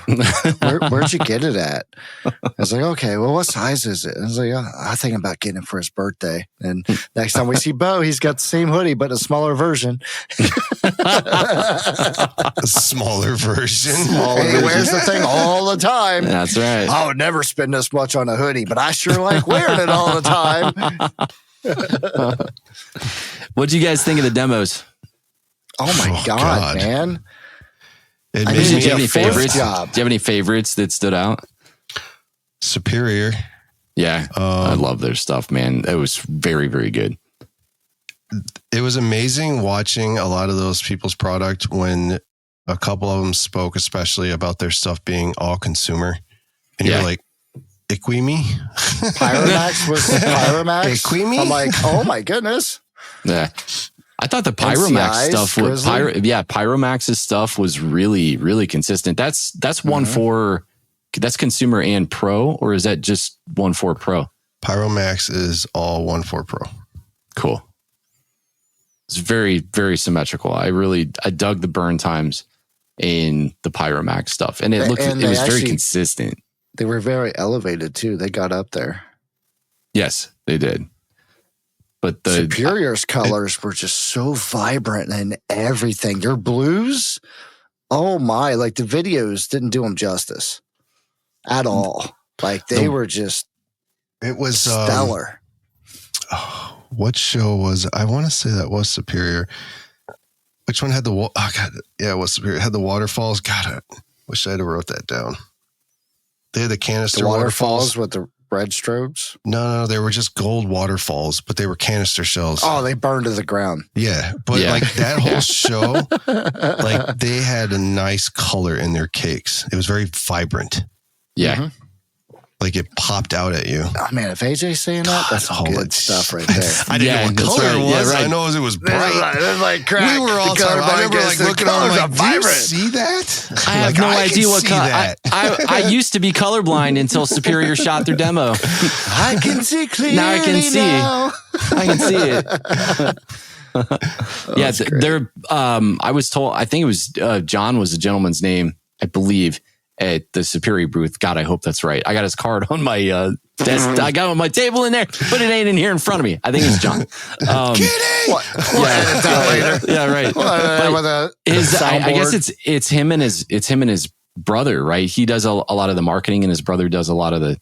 Where'd you get it at? I was like, okay, well, what size is it? I was like, I think about getting it for his birthday. And next time we see Bo, he's got the same hoodie, but a smaller version. A smaller version. He wears the thing all the time. That's right. I would never spend this much on a hoodie, but I sure like wearing it all the time. What'd you guys think of the demos? Oh my God, man. Do you have any favorites? Do you have any favorites that stood out? Superior. Yeah. I love their stuff, man. It was very, very good. it was amazing watching a lot of those people's product when a couple of them spoke, especially about their stuff being all consumer. And you're like, Iquimi? Pyromax was Pyromax. Iquimi? I'm like, oh my goodness. Yeah. I thought the Pyromax NCI's, stuff was Pyromax's stuff was really, really consistent. That's one for that's consumer and pro, or is that just 1.4 Pro? Pyromax is all 1.4 Pro. Cool. It's very, very symmetrical. I dug the burn times in the Pyromax stuff, and it was very consistent. They were very elevated too. They got up there. Yes, they did. But the Superior's colors were just so vibrant and everything. Your blues, oh my! Like the videos didn't do them justice at all. Like they were just. It was stellar. What show was it? I want to say that was Superior. Which one had the it was Superior. It had the waterfalls. God, I wish I'd have wrote that down. They had the canister waterfalls with the red strobes. No, they were just gold waterfalls, but they were canister shells. Oh, they burned to the ground. Yeah, but like that whole show, like they had a nice color in their cakes. It was very vibrant. Yeah. Mm-hmm. Like it popped out at you. Oh man, if AJ's saying that, that's all good stuff right there. I didn't know what color it was. Yeah, right. I know it was bright. It was like crack. We were all talking. I remember like looking on, like, do you see that? I have no idea what color. I used to be colorblind until Superior shot their demo. I can see clearly now. I can see. Now. I can see it. Yeah, they're. I was told. I think it was John was the gentleman's name, I believe, at the Superior booth. God, I hope that's right. I got his card on my desk. I got it on my table in there, but it ain't in here in front of me. I think it's John. Kidding? Yeah, right. I guess it's him and his brother, right? He does a lot of the marketing, and his brother does a lot of the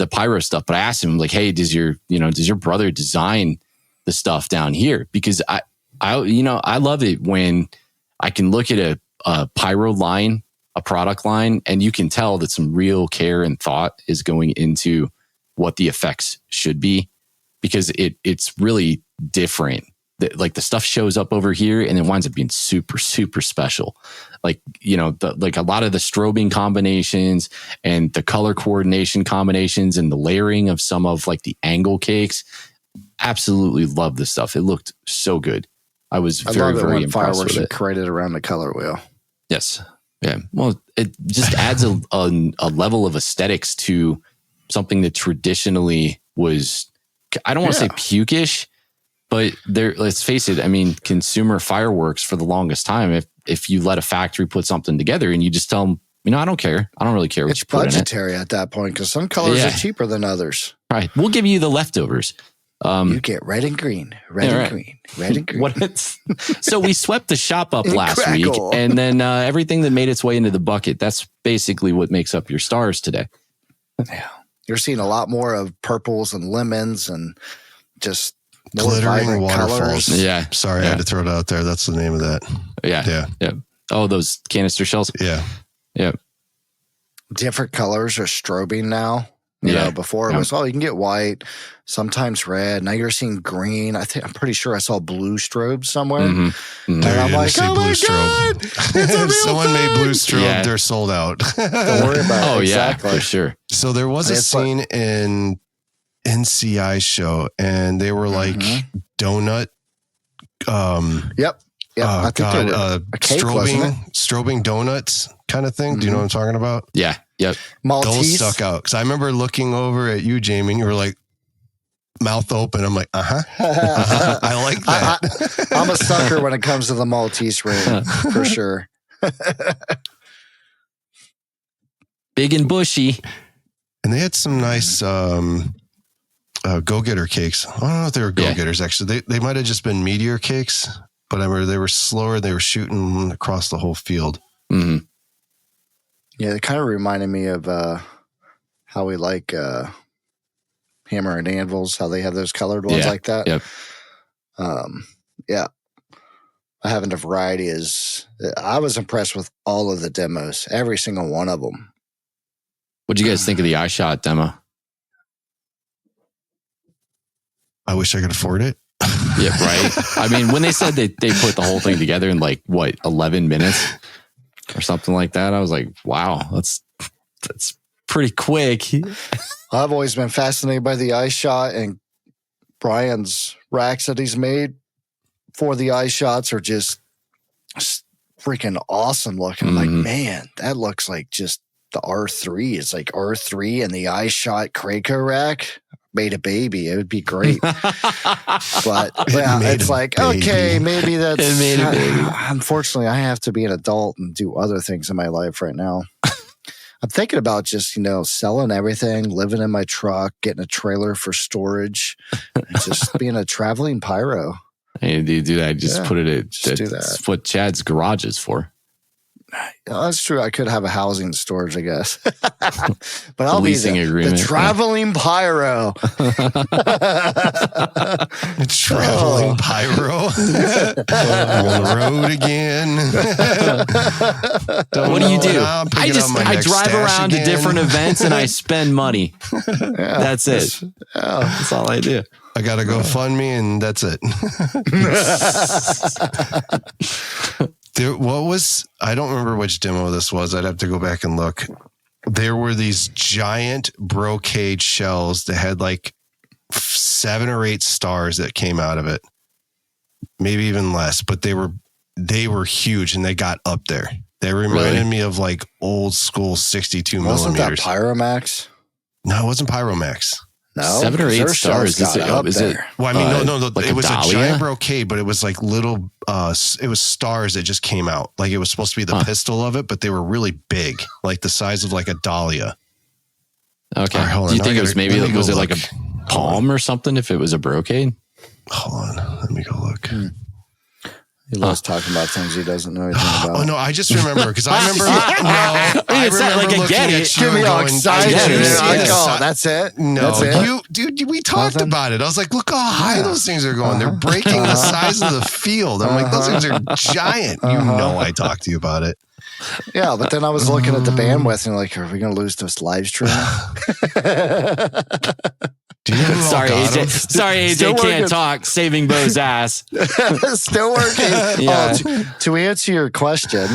pyro stuff. But I asked him, like, hey, does your brother design the stuff down here? Because I love it when I can look at a pyro line, a product line, and you can tell that some real care and thought is going into what the effects should be, because it's really different. Like the stuff shows up over here and it winds up being super, super special. Like, like a lot of the strobing combinations and the color coordination combinations and the layering of some of like the angle cakes. Absolutely love this stuff. It looked so good. I was very, very impressed with it. Created around the color wheel. Yes. Yeah. Well, it just adds a level of aesthetics to something that traditionally was, I don't want to say pukish, but let's face it. I mean, consumer fireworks for the longest time, if you let a factory put something together and you just tell them, I don't care. I don't really care what you put in it. It's budgetary at that point because some colors are cheaper than others. Right. We'll give you the leftovers. You get red and green, red and green. So we swept the shop up last week, and then everything that made its way into the bucket, that's basically what makes up your stars today. Yeah. You're seeing a lot more of purples and lemons and just glittering waterfalls. Colors. Yeah. Sorry, I had to throw it out there. That's the name of that. Yeah. Oh, those canister shells? Yeah. Different colors are strobing now. You know, before it was, you can get white, sometimes red. Now you're seeing green. I'm pretty sure I saw blue strobe somewhere. Mm-hmm. And I'm like, oh my God, it's a real someone made blue strobe. Yeah. They're sold out. Don't worry about it. Exactly. For sure. So there was a scene in NCI show, and they were like donut. Yep. I think they were a cake, strobing donuts kind of thing. Do you know what I'm talking about? Yeah. Yep. Maltese. Those stuck out because I remember looking over at you, Jamie, and you were like, mouth open. I'm like, I like that. I'm a sucker when it comes to the Maltese ring, for sure. Big and bushy. And they had some nice go-getter cakes. I don't know if they were go-getters, actually. They might have just been meteor cakes, but I remember they were slower. They were shooting across the whole field. Mm-hmm. Yeah, it kind of reminded me of how we like hammer and anvils, how they have those colored ones like that. Yep. Having a variety I was impressed with all of the demos, every single one of them. What'd you guys think of the iShot demo? I wish I could afford it. Yeah, right. I mean, when they said they put the whole thing together in like what 11 minutes or something like that, I was like, wow, that's pretty quick. I've always been fascinated by the eye shot, and Brian's racks that he's made for the eye shots are just freaking awesome looking. I'm like, man, that looks like just the R3. It's like R3 and the eye shot Krakow rack made a baby. It would be great. But yeah, it's like, baby. okay, maybe that's It made a baby. Unfortunately, I have to be an adult and do other things in my life right now. I'm thinking about just, selling everything, living in my truck, getting a trailer for storage, and just being a traveling pyro. Hey, do you do that? Just put it at, just do that. That's what Chad's garage is for. That's true. I could have a housing storage, I guess. But I'll be Leasing the agreement. traveling pyro. Traveling pyro. On the road again. What do you do? I'm I picking up my next drive stash around to again. different events and I spend money. That's it. That's all I do. I got to go fund me, and that's it. I don't remember which demo this was. I'd have to go back and look. There were these giant brocade shells that had like 7 or 8 stars that came out of it. Maybe even less, but they were huge and they got up there. They reminded me of like old school 62 Wasn't millimeters. that Pyromax? No, it wasn't Pyromax. No. 7 or 8 their stars. shells got up Is it? there. Well, I mean, no. like It was a Dahlia? giant brocade, but it was like little, it was stars that just came out. Like it was supposed to be the pistol of it, but they were really big, like the size of like a dahlia. Okay. All right, hold on. Do you Now think I it was gotta- maybe, let me was go it like look. a palm or something if it was a brocade? Hold on. Let me go look. He loves talking about things he doesn't know anything about. Oh, no, I just remember because I remember. I It's not remember like I looking get at it. you Get me and all going, excited. get it. "Did you see Like, this?" oh, that's it? No, That's it? dude, we talked Nothing? about it. I was like, look how high those things are going. They're breaking the size of the field. I'm like, those things are giant. You know, I talked to you about it. Yeah, but then I was looking at the bandwidth and like, are we going to lose this live stream? Do you know who all Sorry, got AJ. them? Sorry, Still AJ can't working. talk. Saving Bo's ass. Still working. Yeah. To answer your question,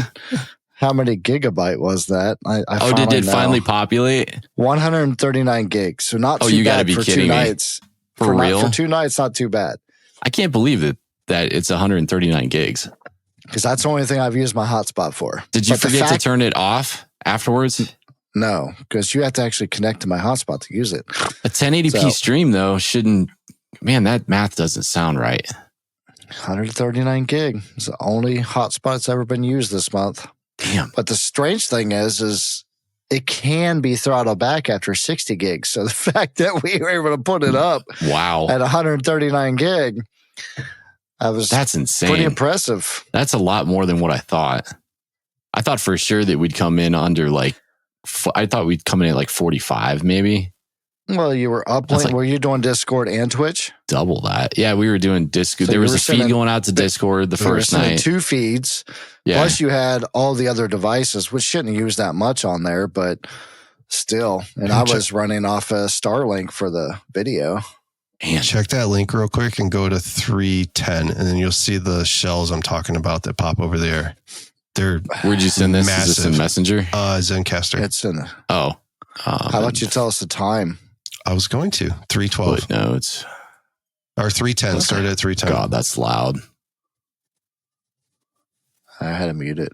how many gigabyte was that? I Oh, did it know. finally populate? 139 gigs. So not Oh, too you gotta bad be for kidding 2 me. nights. For real? For 2 nights, not too bad. I can't believe that it's 139 gigs. Because that's the only thing I've used my hotspot for. Did you But the forget to fact- turn it off afterwards? No, because you have to actually connect to my hotspot to use it. A 1080p So- stream though shouldn't. Man, that math doesn't sound right. 139 gig. It's the only hotspot that's ever been used this month. Damn. But the strange thing is it can be throttled back after 60 gigs. So the fact that we were able to put it up Wow, at 139 gig, that's insane. pretty impressive. That's a lot more than what I thought. I thought for sure that we'd come in under like. I thought we'd come in at like 45, maybe Well, you were That's uplink. like- Were you doing Discord and Twitch? double that. Yeah, we were doing Discord. So There you was were a feed sending- going out to Discord the You were first sending night. 2 feeds. Yeah, Plus, you had all the other devices, which shouldn't use that much on there, but still. And I was running off a Starlink for the video. man. Check that link real quick and go to 310, and then you'll see the shells I'm talking about that pop over there. They're Where'd you send this? Is this in massive. Messenger? Zencaster. It's in. Oh, How about you tell us the time? I was going to 312 footnotes. or 310. Started at 310. God, that's loud. I had to mute it.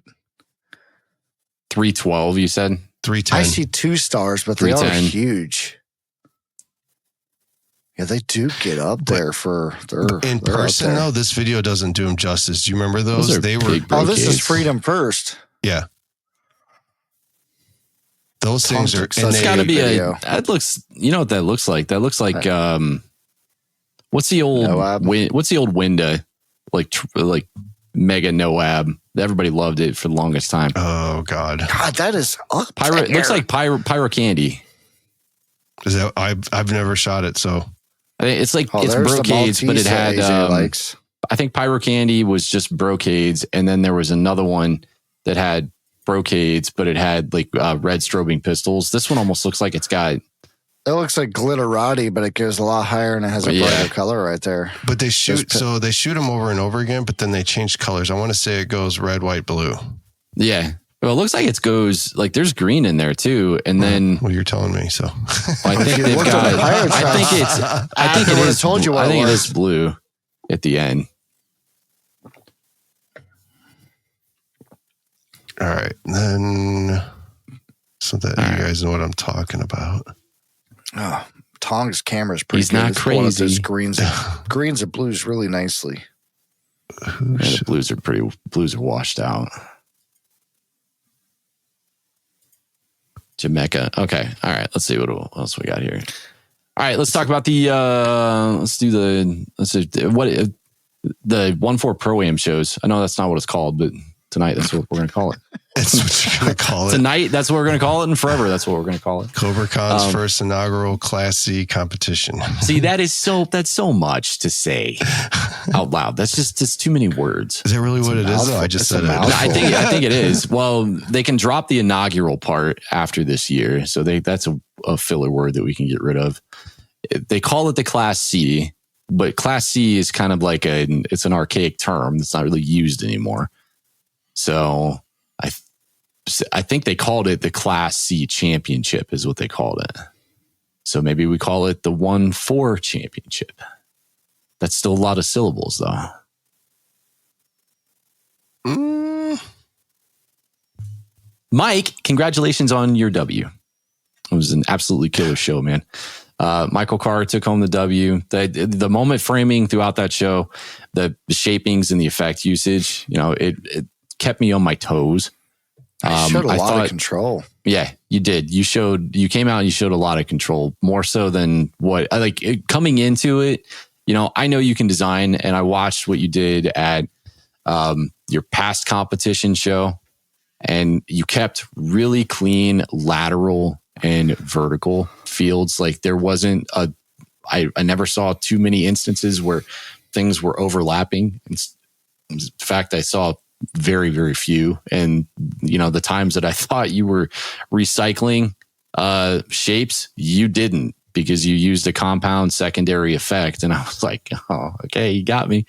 312, you said? 310. I see 2 stars, but they are 310. huge. Yeah, they do get up there for their In they're up person, there. though, this video doesn't do them justice. Do you remember those? Those are They were, big Oh, this is brocades. Freedom First. yeah. Those things are, Tom and took It's they, got to be video. that looks, you know what that looks like? That looks like, what's the old, Noab. what's the old window? Like mega Noab. Everybody loved it for the longest time. oh God. God, that is up Pyro, it there. looks like Pyro candy. Is that, I've never shot it, so I think it's like, Oh, it's there's the brocades, but it Maltese that had, AJ likes. I think Pyro Candy was just brocades, and then there was another one that had brocades, but it had like red strobing pistols. This one almost looks like it's got It looks like glitterati, but it goes a lot higher and it has a brighter color right there. But they shoot them over and over again, but then they change colors. I want to say it goes red, white, blue. Yeah. Well, it looks like it goes like there's green in there too, and then well, you're telling me so. I think they've got. I think it is. Told you what I think it it is blue at the end. All right, then so that you guys know what I'm talking about. Oh, Tong's camera's pretty He's good. not It's pulling up crazy. those greens and blues really nicely. Yeah, the blues are washed out. Jamaica. Okay. All right. Let's see what else we got here. All right. Let's talk about the, the 1-4 Pro-Am shows. I know that's not what it's called, but tonight that's what we're going to call it. That's what you're going to call it. Tonight, that's what we're going to call it. And forever, that's what we're going to call it. COBRA-CON's first inaugural Class C competition. See, that's so much to say out loud. That's just too many words. Is that really what it is? I just said it. I think it is. Well, they can drop the inaugural part after this year. So that's a filler word that we can get rid of. They call it the Class C, but Class C is kind of like it's an archaic term that's not really used anymore. So I think they called it the Class C Championship is what they called it. So maybe we call it the 1-4 Championship. That's still a lot of syllables, though. Mike, congratulations on your W. It was an absolutely killer show, man. Michael Carr took home the W. The moment framing throughout that show, the shapings and the effect usage, it kept me on my toes. Showed a lot of control. Yeah, you did. You came out and you showed a lot of control, more so than what coming into it. I know you can design, and I watched what you did at your past competition show, and you kept really clean lateral and vertical fields. Like there wasn't I never saw too many instances where things were overlapping. In fact, I saw very, very few. And, the times that I thought you were recycling shapes, you didn't, because you used a compound secondary effect. And I was like, oh, okay, you got me.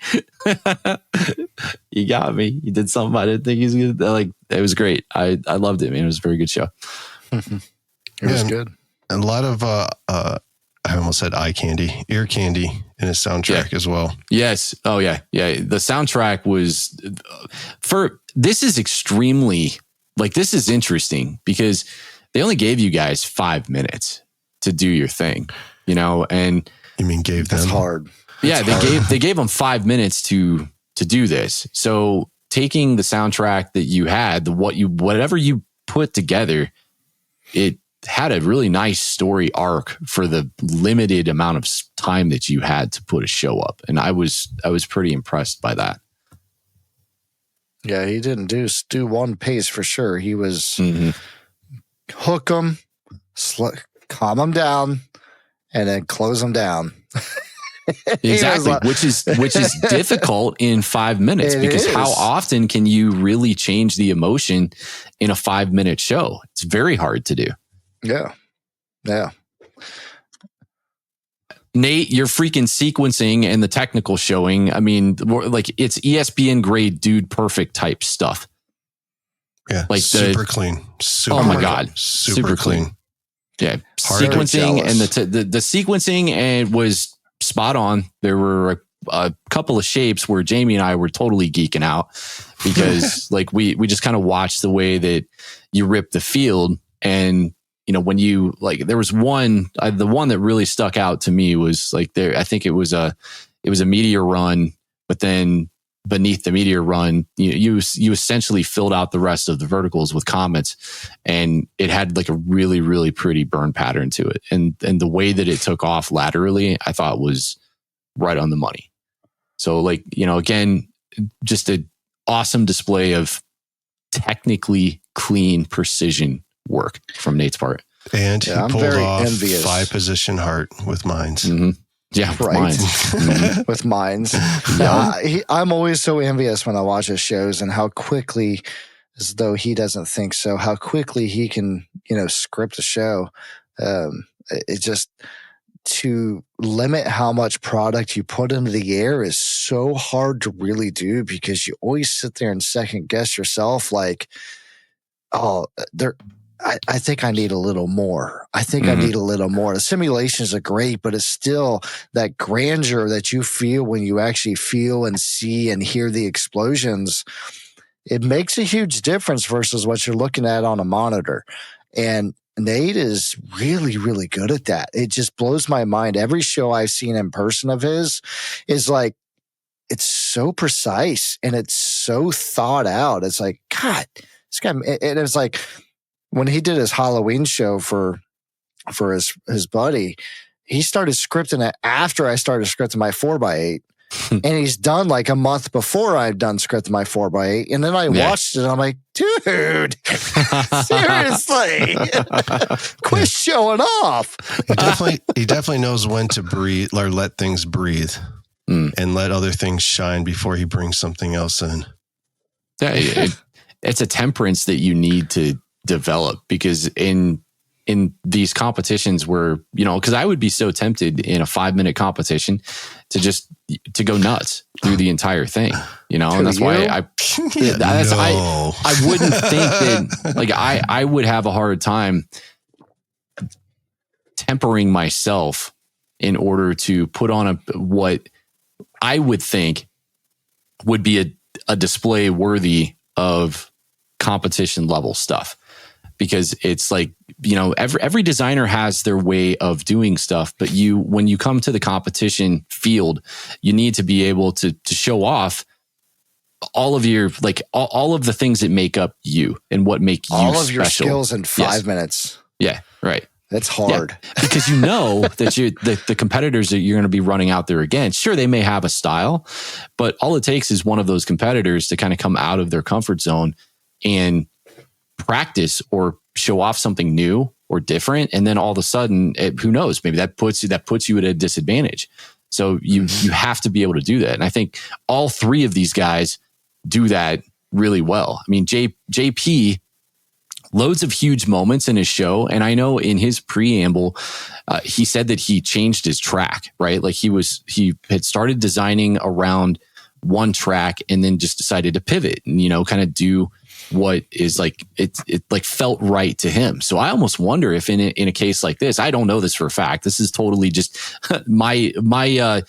You got me. You did something I didn't think he was going to. Like, it was great. I loved it, man. It was a very good show. It was good. A lot of, I almost said eye candy, ear candy in his soundtrack as well. Yes. Oh, yeah. Yeah. The soundtrack was this is extremely, this is interesting because they only gave you guys 5 minutes to do your thing, and you mean gave them? That's hard. Yeah. They gave them 5 minutes to do this. So taking the soundtrack that you had, whatever you put together, it had a really nice story arc for the limited amount of time that you had to put a show up. And I was pretty impressed by that. Yeah, he didn't do one pace for sure. He was hook them, calm them down, and then close them down. Exactly, which is difficult in 5 minutes because how often can you really change the emotion in a 5 minute show? It's very hard to do. Yeah. Nate, your freaking sequencing and the technical showing, I mean, it's ESPN grade dude perfect type stuff. Yeah. Super clean. Oh my God. Super clean. Yeah. Sequencing and the sequencing and was spot on. There were a couple of shapes where Jamie and I were totally geeking out because we just kind of watched the way that you ripped the field. And when you there was one, the one that really stuck out to me was I think it was a meteor run, but then beneath the meteor run, you essentially filled out the rest of the verticals with comets, and it had a really, really pretty burn pattern to it. And the way that it took off laterally, I thought was right on the money. So again, just an awesome display of technically clean precision work from Nate's part. And he pulled off envious. 5-position heart with mines. Mm-hmm. Yeah, with mines. Mm-hmm. With mines. Yeah, I'm always so envious when I watch his shows and how quickly, as though he doesn't think so, how quickly he can, script a show. it just to limit how much product you put into the air is so hard to really do, because you always sit there and second guess yourself, like, oh, I think I need a little more. I think I need a little more. The simulations are great, but it's still that grandeur that you feel when you actually feel and see and hear the explosions. It makes a huge difference versus what you're looking at on a monitor. And Nate is really, really good at that. It just blows my mind. Every show I've seen in person of his is like, it's so precise and it's so thought out. It's like, God, this guy, and it's like when he did his Halloween show for his buddy, he started scripting it after I started scripting my 4x8. And he's done like a month before I've done scripting my 4x8. And then I watched it and I'm like, dude, seriously, quit showing off. He definitely knows when to breathe or let things breathe and let other things shine before he brings something else in. Yeah, it's a temperance that you need to develop, because in these competitions where, because I would be so tempted in a 5-minute competition to go nuts through the entire thing, and that's why I wouldn't think that, like, I would have a hard time tempering myself in order to put on what I would think would be a display worthy of competition level stuff. Because it's like, every designer has their way of doing stuff, but when you come to the competition field, you need to be able to show off all of your, like, all of the things that make up you and what make you all of special. Your skills in 5 minutes. Yeah, right. That's hard. Yeah, because that the competitors that you're going to be running out there against, sure, they may have a style, but all it takes is one of those competitors to kind of come out of their comfort zone and practice or show off something new or different, and then all of a sudden, who knows, maybe that puts you at a disadvantage. So you have to be able to do that, and I think all three of these guys do that really well. I mean, JP, loads of huge moments in his show, and I know in his preamble, he said that he changed his track, right? Like he had started designing around one track and then just decided to pivot and kind of do what is like it like felt right to him. So I almost wonder if in a case like this, I don't know this for a fact, this is totally just my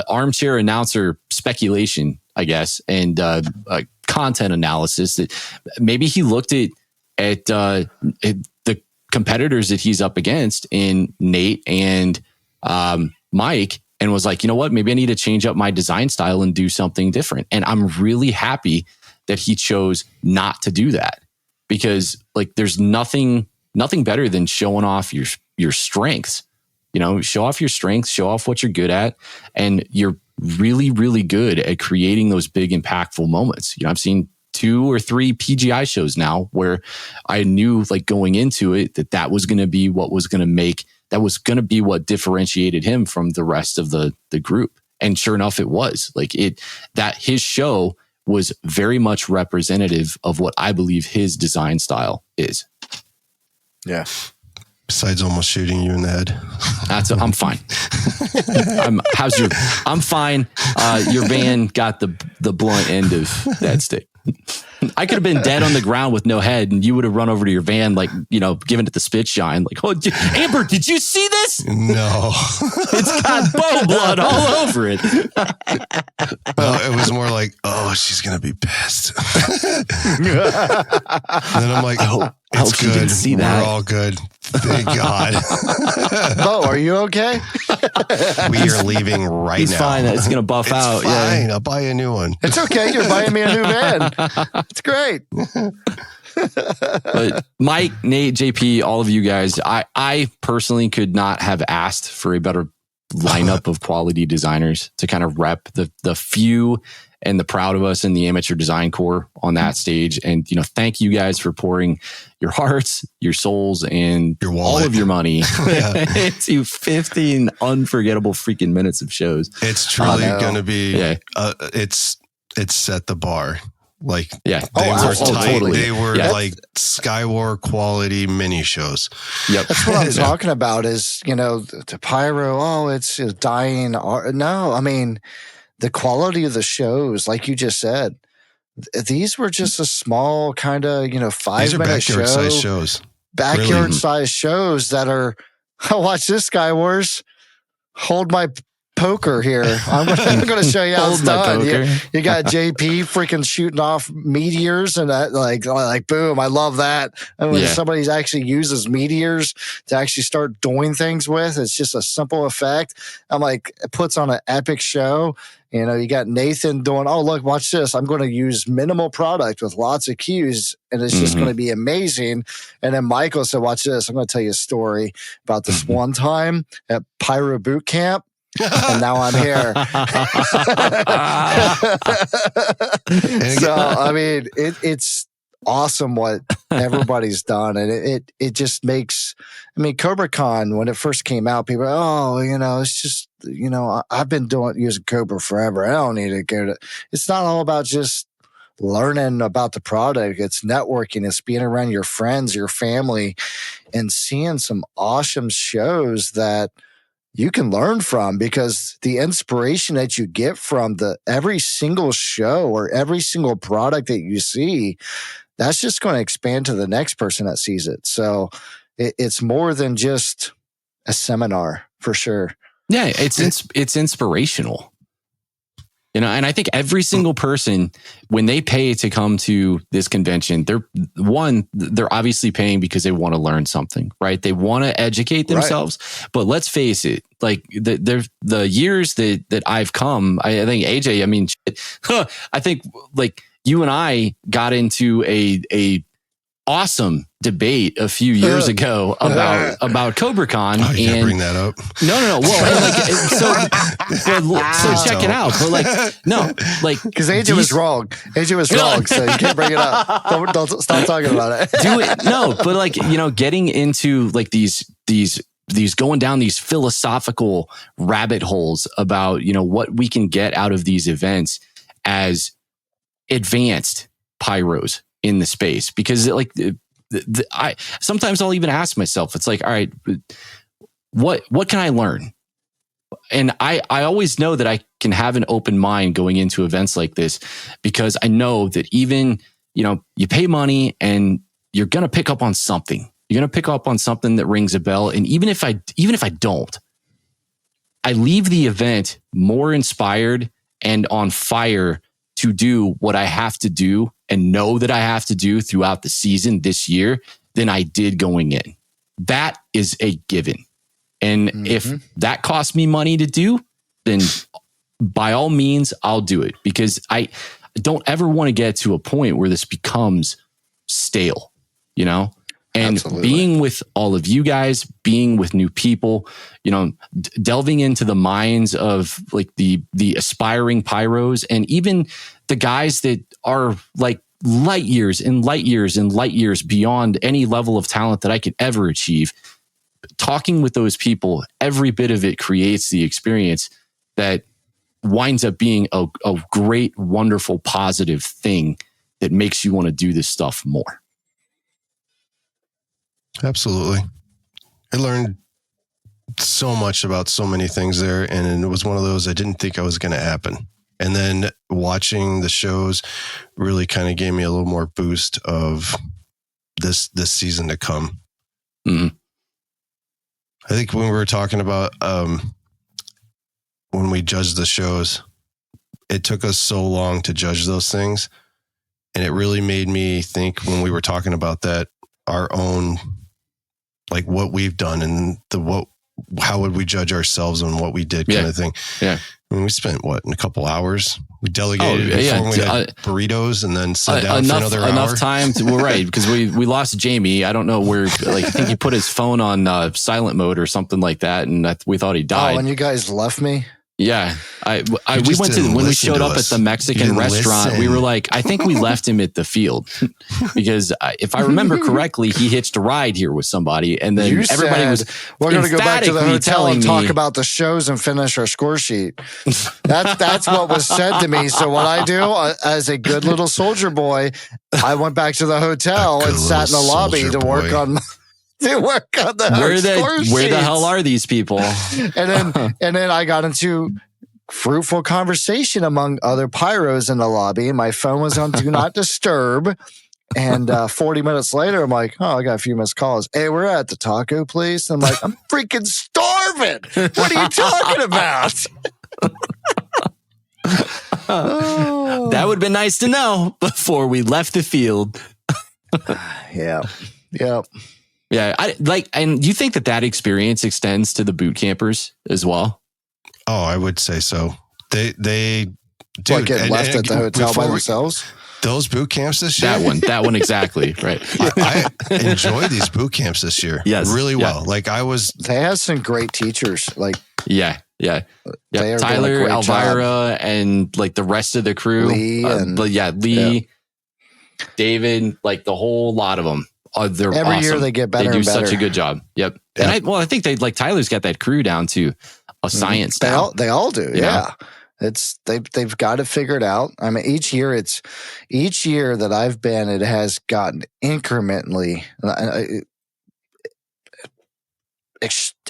armchair announcer speculation, I guess, and content analysis, that maybe he looked at the competitors that he's up against in Nate and Mike, and was like, you know what, maybe I need to change up my design style and do something different. And I'm really happy that he chose not to do that, because like there's nothing better than showing off your strengths. Show off your strengths, show off what you're good at, and you're really, really good at creating those big, impactful moments. I've seen 2 or 3 PGI shows now where I knew, like, going into it, that was going to be what was going to make, that was going to be what differentiated him from the rest of the group. And sure enough, it was like that his show was very much representative of what I believe his design style is. Yeah. Besides almost shooting you in the head. I'm fine. I'm fine. Your van got the blunt end of that stick. I could have been dead on the ground with no head, and you would have run over to your van, like, giving it the spit shine. Like, oh, Amber, did you see this? No. It's got bow blood all over it. It was more like, oh, she's going to be pissed. And then I'm like, oh, it's good. Didn't see that. We're all good. Thank God. Oh, are you okay? We are leaving right He's now. Fine. It's going to buff out. Fine. Yeah. I'll buy you a new one. It's okay. You're buying me a new van. It's great. But Mike, Nate, JP, all of you guys, I personally could not have asked for a better lineup of quality designers to kind of rep the few and the proud of us in the amateur design corps on that stage. And, thank you guys for pouring your hearts, your souls, and all of your money into 15 unforgettable freaking minutes of shows. It's truly going to be, it's set the bar. Like, Yeah. they were tight. Totally. They were Yeah. like Skywar quality mini shows. Yep. That's what I'm talking about is, the Pyro, it's dying art. No, I mean, the quality of the shows, like you just said, these were just a small kind of, 5-minute show. Backyard-sized shows. Backyard-sized shows that are, watch this, Guy Wars. Hold my poker here. I'm going to show you how it's done. You got JP freaking shooting off meteors and that, like boom. I love that. And when somebody actually uses meteors to actually start doing things with, it's just a simple effect. I'm like, it puts on an epic show. You got Nathan doing, look, watch this. I'm going to use minimal product with lots of cues, and it's just going to be amazing. And then Michael said, watch this. I'm going to tell you a story about this one time at Pyro Boot Camp. And now I'm here. So, I mean, it's awesome what everybody's done. And it just makes, COBRA-CON, when it first came out, people are, it's just, I've been using Cobra forever. I don't need to go to, it's not all about just learning about the product. It's networking. It's being around your friends, your family, and seeing some awesome shows that you can learn from, because the inspiration that you get from every single show or every single product that you see, that's just going to expand to the next person that sees it. So it's more than just a seminar, for sure. Yeah, it's inspirational. And I think every single person, when they pay to come to this convention, they're obviously paying because they want to learn something, right? They want to educate themselves. Right. But let's face it, like the years that I've come, I think AJ, I think like you and I got into a awesome debate a few years ago about COBRA-CON. Oh, you can't bring that up. No. Well, so check it out. But because AJ was wrong. AJ was wrong, so you can't bring it up. Don't stop talking about it. Do it. No, but getting into like these going down these philosophical rabbit holes about what we can get out of these events as advanced pyros in the space, because I sometimes I'll even ask myself, it's like, all right, what can I learn? And I always know that I can have an open mind going into events like this, because I know that even, you pay money and you're going to pick up on something. You're going to pick up on something that rings a bell. And even if I don't, I leave the event more inspired and on fire to do what I have to do and know that I have to do throughout the season this year than I did going in. That is a given. And if that costs me money to do, then by all means, I'll do it, because I don't ever want to get to a point where this becomes stale, And Absolutely. Being with all of you guys, being with new people, delving into the minds of like the aspiring pyros, and even the guys that are like light years and light years and light years beyond any level of talent that I could ever achieve. Talking with those people, every bit of it creates the experience that winds up being a great, wonderful, positive thing that makes you want to do this stuff more. Absolutely. I learned so much about so many things there, and it was one of those I didn't think I was going to happen. And then watching the shows really kind of gave me a little more boost of this season to come. Mm-hmm. I think when we were talking about when we judged the shows, it took us so long to judge those things. And it really made me think, when we were talking about that, our own, like what we've done and how would we judge ourselves on what we did kind of thing. Yeah. I mean, we spent a couple hours. We delegated before we had burritos and then sat down for another hour. Enough time to, well, right. Because we lost Jamie. I don't know where, I think he put his phone on silent mode or something like that. And we thought he died. Oh, and you guys left me? Yeah. We just went to, didn't when we listen showed to up us. at the You Mexican didn't restaurant, listen. we were like, I think we left him at the field because if I remember correctly, he hitched a ride here with somebody. And then You everybody said, was we're going to go back to the emphatically hotel telling and talk me- about the shows and finish our score sheet. That's what was said to me. So what I do as a good little soldier boy, I went back to the hotel and sat in the lobby to work on the where the hell are these people? and then I got into fruitful conversation among other pyros in the lobby. My phone was on do not disturb. And 40 minutes later, I'm like, oh, I got a few missed calls. Hey, we're at the taco place. And I'm like, I'm freaking starving. What are you talking about? That would have been nice to know before we left the field. Yeah. Yeah. And you think that experience extends to the boot campers as well? Oh, I would say so. They What, get left at the hotel by themselves? Those boot camps this year? That one exactly. Right. I enjoyed these boot camps this year. Yes. Really well. Like They had some great teachers. Like, yeah. They are doing a Tyler, great Elvira, and like the rest of the crew. Lee, David, like the whole lot of them. They're every awesome. year they get better. They do and better. such a good job. Yep. Yeah. And I think Tyler's got that crew down to a science. They all do. You Yeah. They've got it figured out. I mean, each year that I've been, it has gotten incrementally,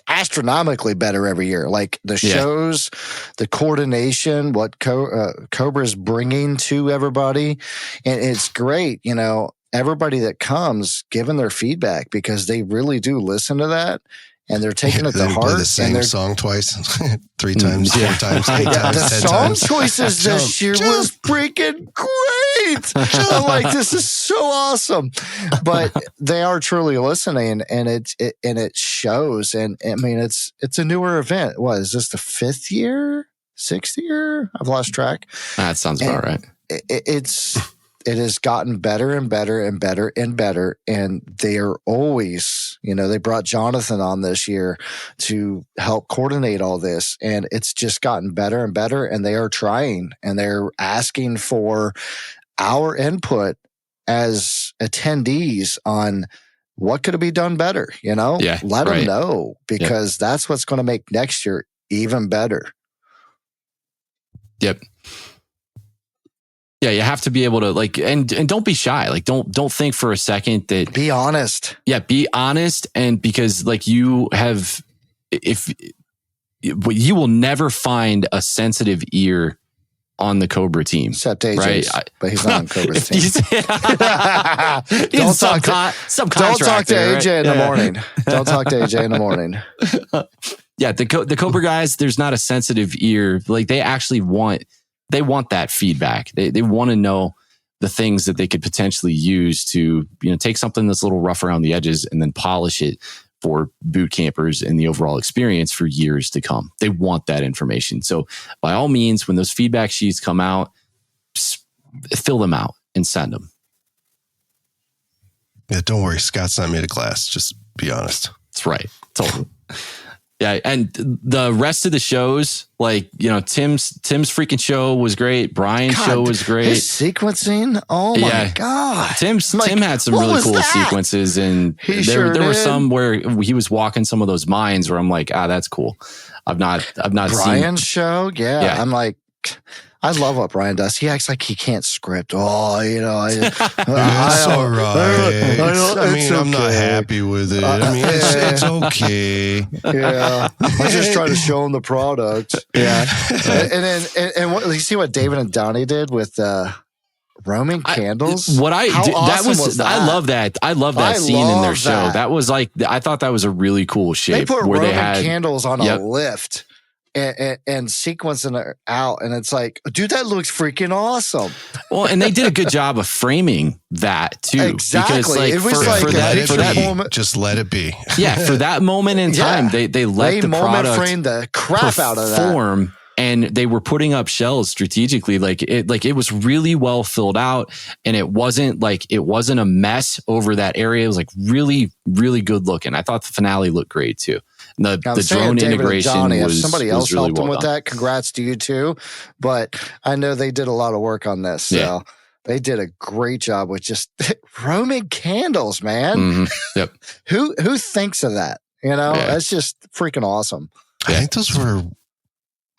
astronomically better every year. Like the shows, the coordination, what Cobra is bringing to everybody, and it's great. You know, everybody that comes giving their feedback because they really do listen to that. And they're taking it to heart. Play the same song twice, 3 times, 4 times, 8 times, the 10 song times. choices this year was freaking great. I'm like, this is so awesome. But they are truly listening, and it shows. And I mean, it's a newer event. What is this? The 5th year, 6th year? I've lost track. That sounds about right. It has gotten better and better and better and better. And they are always, they brought Jonathan on this year to help coordinate all this. And it's just gotten better and better. And they are trying, and they're asking for our input as attendees on what could be done better, Yeah, let them know, because that's what's going to make next year even better. Yep. Yeah, you have to be able to and don't be shy. Like don't think for a second that be honest. Yeah, be honest, and because you will never find a sensitive ear on the Cobra team, except AJ's, right? But he's not on Cobra's team. Don't talk to AJ in the morning. Don't talk to AJ in the morning. Yeah, the Cobra guys, there's not a sensitive ear. Like they actually want that feedback. They want to know the things that they could potentially use to, take something that's a little rough around the edges and then polish it for boot campers and the overall experience for years to come. They want that information. So by all means, when those feedback sheets come out, fill them out and send them. Yeah, don't worry. Scott's not made of glass. Just be honest. That's right. Totally. Yeah, and the rest of the shows, Tim's freaking show was great. Brian's show was great. His sequencing, oh my god! Tim had some really cool sequences, and there were some where he was walking some of those mines where I'm like, that's cool. I've not Brian's seen Brian's show. Yeah, I'm like, I love what Brian does. He acts like he can't script. Oh, it's all right. I'm not happy with it. It's okay. Yeah, I just try to show him the product. Yeah, and what, you see what David and Donnie did with Roman candles. I love that. I love that scene in their show. That was I thought that was a really cool shape. They put where Roman they had candles on a lift. And sequencing it out, and it's like, dude, that looks freaking awesome. Well, and they did a good job of framing that too. Exactly, because it was for that moment, just let it be. Yeah, for that moment in time, they let the product frame the crap out of that. And they were putting up shells strategically, it was really well filled out, and it wasn't a mess over that area. It was really, really good looking. I thought the finale looked great too. I'm the saying drone David and integration Johnny, was if somebody else really helped them well with done. that, congrats to you too. But I know they did a lot of work on this. So they did a great job with just Roman candles, man. Mm-hmm. Yep. Who thinks of that? You know, that's just freaking awesome. I think those were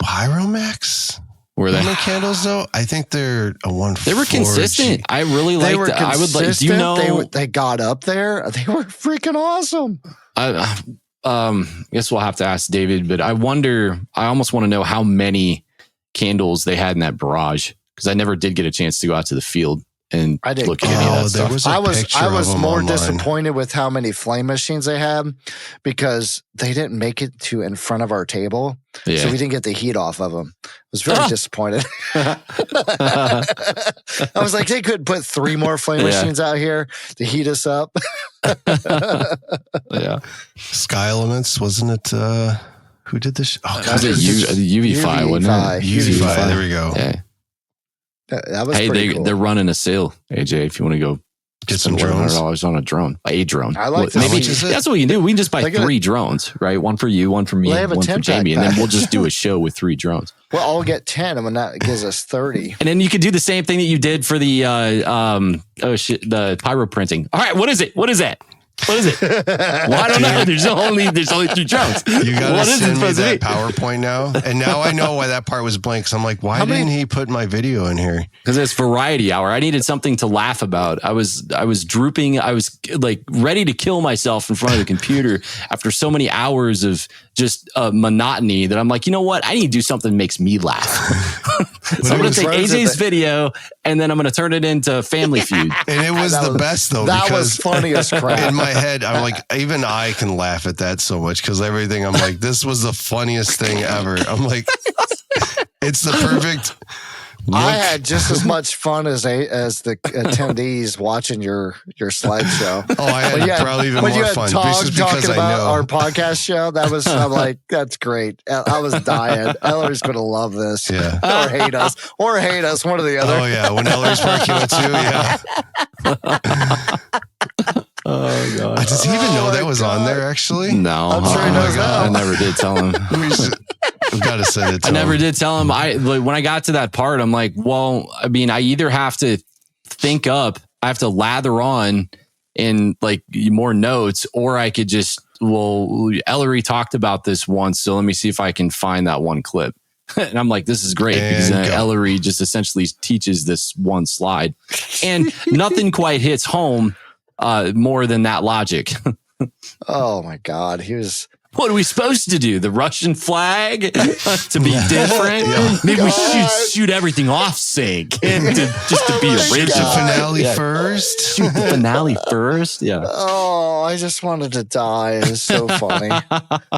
Pyromax. Were they Roman candles though? I think they're a 140. They were consistent. I really liked. I would like. Do you know they got up there? They were freaking awesome. I guess we'll have to ask David, but I wonder. I almost want to know how many candles they had in that barrage because I never did get a chance to go out to the field and look at any of that stuff. I was more disappointed with how many flame machines they had because they didn't make it to in front of our table, so we didn't get the heat off of them. I was very disappointed. I was like, they could put 3 more flame machines out here to heat us up. Sky Elements, wasn't it? Who did this? Oh, God, was it UV-Fi, wasn't it? UV-Fi. There we go. Yeah. That was pretty cool. They're running a sale, AJ. If you want to go get some drones on a drone. I like that. How much is it? That's what we can do. We can just buy 3 drones, right? One for you, one for me, one for Jamie, and then we'll just do a show with 3 drones. Well, I'll get 10, and that gives us 30. And then you could do the same thing that you did for the the pyro printing. All right, what is it? What is that? What is it? Well, I don't know. There's only 3 drones. You got to send me that PowerPoint now. And now I know why that part was blank. So I'm like, why didn't he put my video in here? Because it's variety hour. I needed something to laugh about. I was drooping. I was like ready to kill myself in front of the computer after so many hours of just monotony that I'm like, you know what? I need to do something that makes me laugh. So I'm going to take AJ's video and then I'm going to turn it into Family Feud. And it was the best though. That was funny as crap. In my head, I'm like, even I can laugh at that so much because everything, I'm like, this was the funniest thing ever. I'm like, it's the perfect look. I had just as much fun as the attendees watching your slideshow. Oh, I had probably even more fun. Talking about our podcast show, I'm like, that's great. I was dying. Ellery's going to love this. Yeah. Or hate us, one or the other. Oh yeah, when Ellery's Park came out too, yeah. Oh god! Does he even know that was on there? Actually, no. I'm sure he knows now. I never did tell him. I've got to send it to him. I never did tell him. When I got to that part, I'm like, well, I mean, I either have to think up, I have to lather on in like more notes, or I could just, Ellery talked about this once, so let me see if I can find that one clip. And I'm like, this is great because Ellery just essentially teaches this one slide, and nothing quite hits home more than that logic. Oh my God. What are we supposed to do? The Russian flag to be different? Maybe we should shoot everything off sync just to be original. Shoot the finale first. Shoot the finale first. Yeah. Oh, I just wanted to die. It was so funny.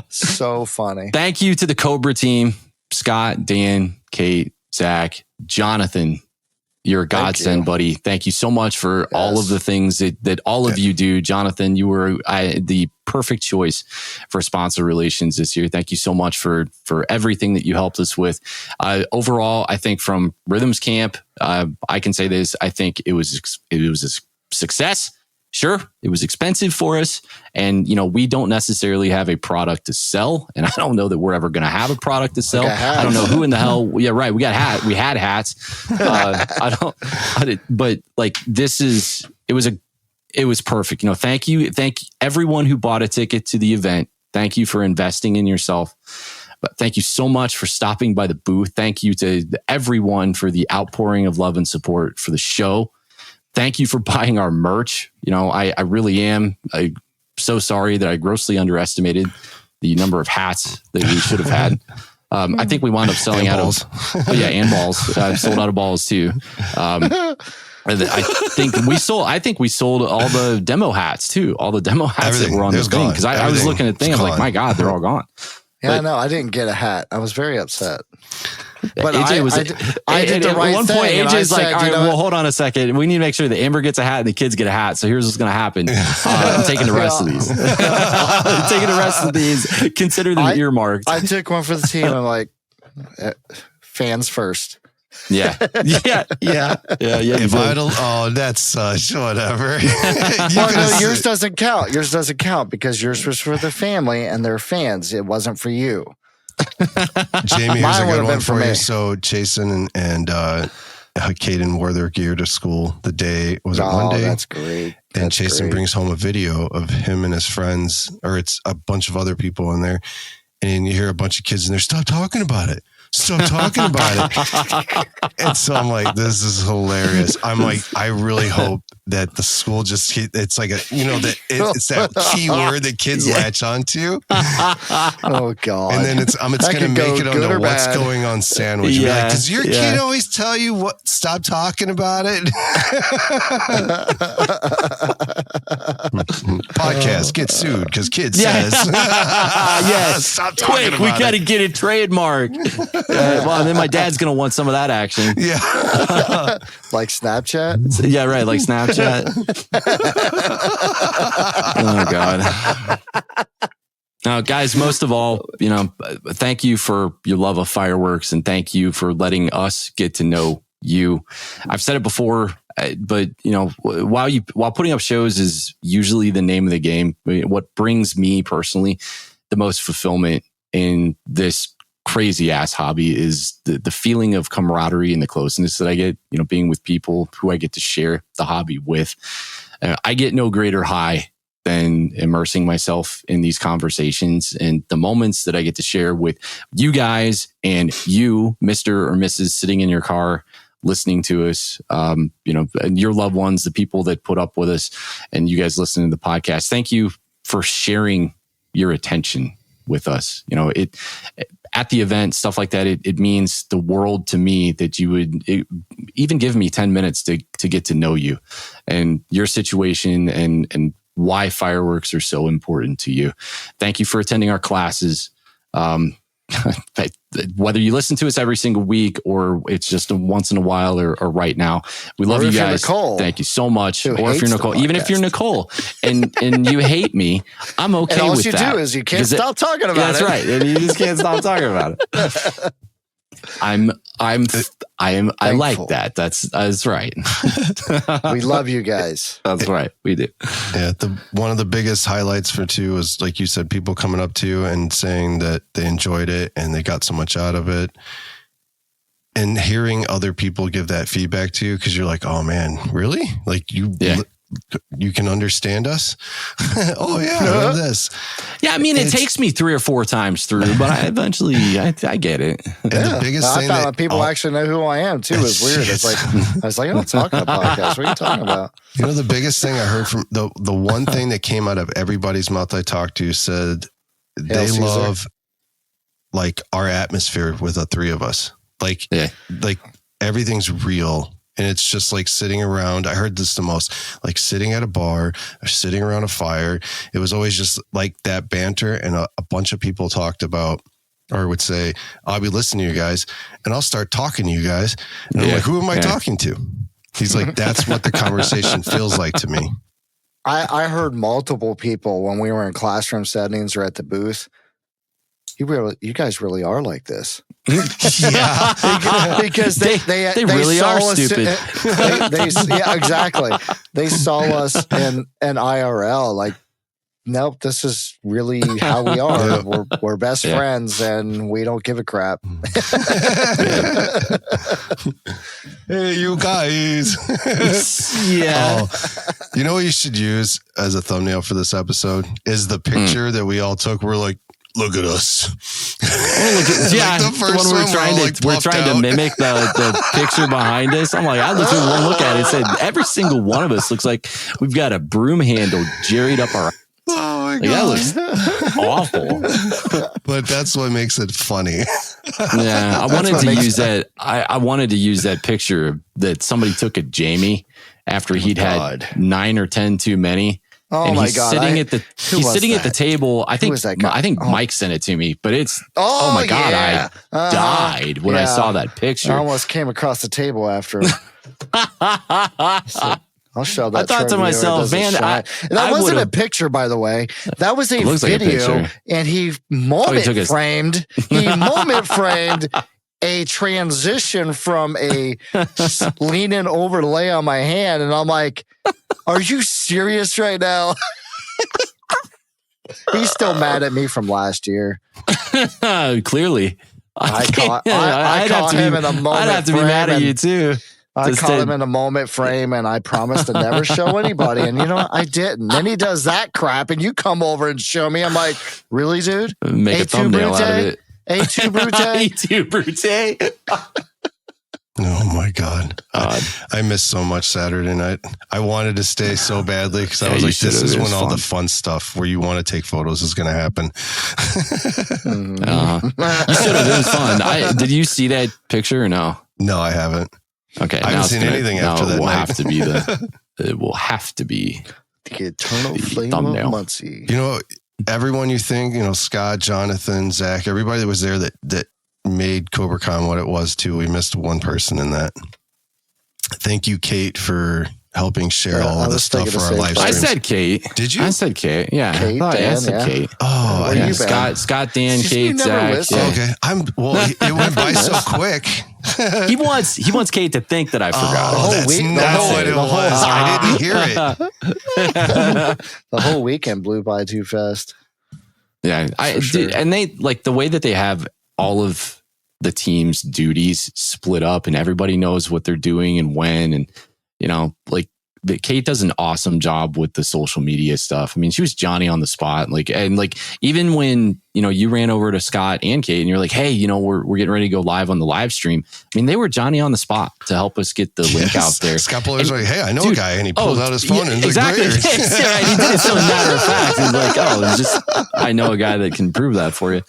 So funny. Thank you to the Cobra team. Scott, Dan, Kate, Zach, Jonathan. You're a godsend, buddy. Thank you so much for all of the things that all of you do. Jonathan, you were the perfect choice for sponsor relations this year. Thank you so much for everything that you helped us with. Overall, I think from Rhythms Camp, I can say this. I think it was a success. Sure, it was expensive for us. And, we don't necessarily have a product to sell. And I don't know that we're ever going to have a product to sell. I don't know who in the hell. Yeah, right. We had hats. But like it was perfect. Thank you everyone who bought a ticket to the event. Thank you for investing in yourself. But thank you so much for stopping by the booth. Thank you to everyone for the outpouring of love and support for the show. Thank you for buying our merch. I really am so sorry that I grossly underestimated the number of hats that we should have had. I think we wound up selling out of and balls. I sold out of balls too. I think we sold all the demo hats too. All the demo hats that were on this thing. Because I was looking at things, I'm like, my God, they're all gone. Yeah, no, I didn't get a hat. I was very upset. But AJ I did the right at one thing. point, AJ's like, all right, well, hold on a second. We need to make sure that Amber gets a hat and the kids get a hat. So here's what's going to happen. I'm taking the rest of these. I'm taking the rest of these. Consider them earmarked. I took one for the team. I'm like, fans first. Yeah. If I don't, that's such whatever. No, yours doesn't count. Yours doesn't count because yours was for the family and their fans. It wasn't for you. Jamie, here's a good one for me. you. So Jason and Caden wore their gear to school the day, was it one day? That's great. And Jason brings home a video of him and his friends, or it's a bunch of other people in there. And you hear a bunch of kids in there, stop talking about it. Stop talking about it. And so I'm like, this is hilarious. I'm like, I really hope that the school just, it's like it's that key word that kids latch onto. Oh God. And then it's going to make it onto what's going on sandwich. Yeah, does your kid always tell you what, stop talking about it? Podcast, get sued because kid says. Yes. Stop talking Quick, about we it. got to get it trademarked. Well, and then my dad's going to want some of that action. Yeah. Like Snapchat? Yeah, right. Like Snapchat. Oh, God. Now, guys, most of all, thank you for your love of fireworks and thank you for letting us get to know you. I've said it before, but while putting up shows is usually the name of the game, what brings me personally the most fulfillment in this crazy ass hobby is the feeling of camaraderie and the closeness that I get, being with people who I get to share the hobby with. I get no greater high than immersing myself in these conversations and the moments that I get to share with you guys and you, Mr. or Mrs. sitting in your car, listening to us, and your loved ones, the people that put up with us and you guys listening to the podcast. Thank you for sharing your attention with us. At the event, stuff like that, it means the world to me that you would even give me 10 minutes to get to know you and your situation and why fireworks are so important to you. Thank you for attending our classes. Whether you listen to us every single week or it's just a once in a while or right now, we love you guys. Thank you so much. Or if you're Nicole, even if you're Nicole and you hate me, I'm okay and all with you that. Do is you can't stop talking about That's right. And you just can't stop talking about it. I like that. That's right. We love you guys. That's right. We do. Yeah. One of the biggest highlights for two was, like you said, people coming up to you and saying that they enjoyed it and they got so much out of it. And hearing other people give that feedback to you, because you're like, oh man, really? Like you can understand us? Oh yeah, I love this. Yeah, I mean, it takes me 3 or 4 times through, but I eventually get it. And the biggest thing I found people actually know who I am too. It's weird. It's like I was like, I don't talk on a podcast. What are you talking about? The biggest thing I heard from the one thing that came out of everybody's mouth I talked to said they love like our atmosphere with the 3 of us. Like everything's real. And it's just like sitting around. I heard this the most, like sitting at a bar or sitting around a fire. It was always just like that banter. And a bunch of people talked about, or would say, I'll be listening to you guys and I'll start talking to you guys. And I'm like, who am I talking to? He's like, that's what the conversation feels like to me. I heard multiple people when we were in classroom settings or at the booth. You guys really are like this. Yeah, because they really saw are us, stupid. Yeah, exactly. They saw us in IRL. Like, nope, this is really how we are. We're best friends, and we don't give a crap. Hey, you guys. Yeah. You know what you should use as a thumbnail for this episode is the picture that we all took. We're like, look at us. Yeah, like the first one we're trying to mimic the picture behind us. I'm like, I looked at one look at it and said, every single one of us looks like we've got a broom handle jerried up our. Oh my God. That looks awful. But that's what makes it funny. Yeah, I wanted to use that. I wanted to use that picture that somebody took of Jamie after he'd had 9 or 10 too many. Oh and my he's God! Sitting at the table. I think Mike sent it to me, but it's oh my God! Yeah. I died when I saw that picture. I almost came across the table after. So, I'll show that. I thought to myself, man, that wasn't a picture, by the way. That was a video, and he moment framed. He moment framed a transition from a lean-in overlay on my hand, and I'm like, "Are you serious right now?" He's still mad at me from last year. Clearly, I caught him in a moment. I'd have to be mad at you too. I caught him in a moment frame, and I promised to never show anybody. And you know what? I didn't. Then he does that crap, and you come over and show me. I'm like, really, dude? Make a thumbnail out of it. A2 Brute? A2 Brute. Oh my God. I missed so much Saturday night. I wanted to stay so badly because I was like, this is when all the fun stuff where you want to take photos is going to happen. You should have. It was fun. Did you see that picture or no? No, I haven't. Okay. I haven't seen anything after that. It will have to be the eternal flame thumbnail. of Muncie. You know, everyone you think, Scott, Jonathan, Zach, everybody that was there that made COBRA-CON what it was too. We missed one person in that. Thank you, Kate, for helping share all of the stuff for our live streams. I said Kate. Did you? I said Kate. Yeah. Kate, I said Kate. Oh, yeah. Scott, Dan, Kate, Zach. Yeah. Okay. It went by so quick. He wants Kate to think that I forgot. That's not what it was. I didn't hear it. The whole weekend blew by too fast. Yeah. And they like the way that they have all of the team's duties split up and everybody knows what they're doing and when, and Kate does an awesome job with the social media stuff. I mean, she was Johnny on the spot. Even when, you ran over to Scott and Kate and you're like, hey, we're getting ready to go live on the live stream. I mean, they were Johnny on the spot to help us get the link out there. Scott Buller's like, hey, I know a guy. And he pulls out his phone and exactly. Like, right. He did it so matter of fact. He's like, I know a guy that can prove that for you.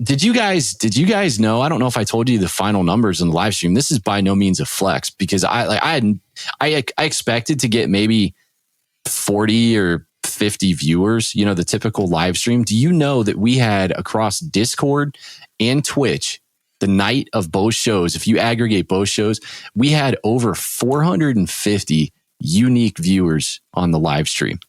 Did you guys know? I don't know if I told you the final numbers in the live stream. This is by no means a flex because I expected to get maybe 40 or 50 viewers, the typical live stream. Do you know that we had across Discord and Twitch the night of both shows? If you aggregate both shows, we had over 450 unique viewers on the live stream.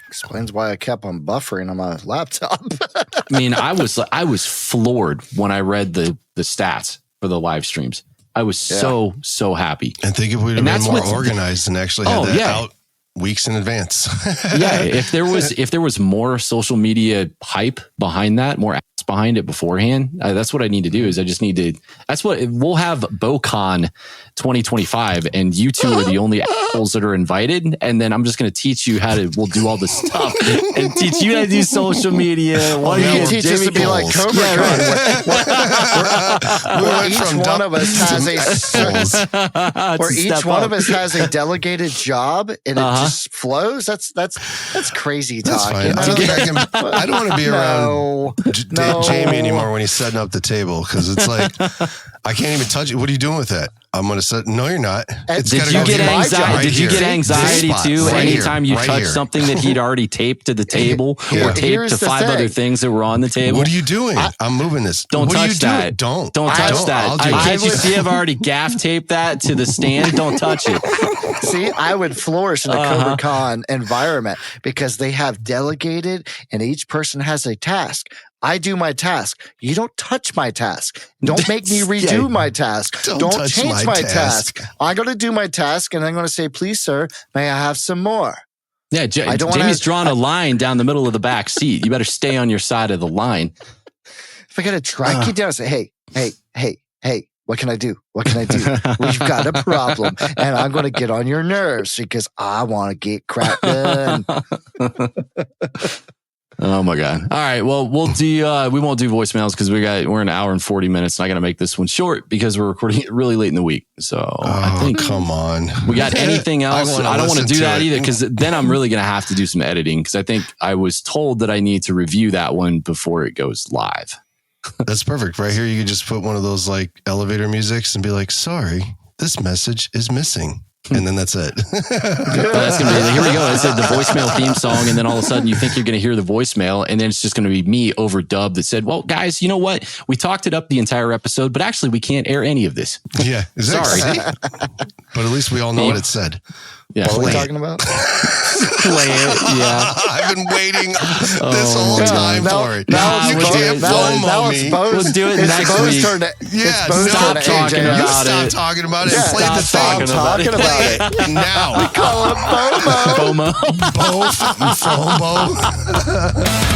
Explains why I kept on buffering on my laptop. I mean, I was floored when I read the stats for the live streams. I was so happy. And think if we'd have been more organized and actually had that out weeks in advance. Yeah, if there was more social media hype behind that, more apps behind it beforehand, that's what I need to do. Is I just need to. That's what we'll have BoCon 2025, and you two are the only assholes that are invited. And then I'm just going to teach you we'll do all this stuff and teach you how to do social media. What do you teach us to be like COBRA-CON? Where each one of us has a delegated job and it just flows. That's crazy talk. Fine. I don't want to be around Jamie anymore when he's setting up the table because it's like I can't even touch it. What are you doing with that? I'm going to set. No, you're not. Did you get anxiety too? Anytime you touch something that he'd already taped to the table or taped to 5 other things that were on the table? What are you doing? I'm moving this. Don't touch that. Don't touch that. Can't you see I've already gaff taped that to the stand? Don't touch it. See, I would flourish in a COBRA-CON environment because they have delegated and each person has a task. I do my task. You don't touch my task. Don't make me redo my task. Don't change my task. I'm going to do my task and I'm going to say, please, sir, may I have some more? Yeah, Jamie's drawn a line down the middle of the back seat. You better stay on your side of the line. If I got to track you down and say, hey, what can I do? What can I do? We've got a problem and I'm going to get on your nerves because I want to get crap done. Oh my God. All right. Well, we'll do, we won't do voicemails because we're an hour and 40 minutes and I got to make this one short because we're recording it really late in the week. So I think, come on, we got anything else? I don't want to do that either because then I'm really going to have to do some editing because I think I was told that I need to review that one before it goes live. That's perfect. Right here, you can just put one of those like elevator musics and be like, sorry, this message is missing. And then that's it. That's gonna be, here we go. It's the voicemail theme song. And then all of a sudden you think you're going to hear the voicemail. And then it's just going to be me overdubbed that said, well, guys, you know what? We talked it up the entire episode, but actually we can't air any of this. Yeah. Sorry. But at least we all know what it said. Yeah. What are we Play talking about? Play it. Yeah. I've been waiting this whole time for it. Now You it's can't FOMO me. We'll do it next week. Yeah, stop talking You about stop it. talking about it Yeah, and play the stop thing. talking about it. Now. Call it FOMO. FOMO. Both FOMO.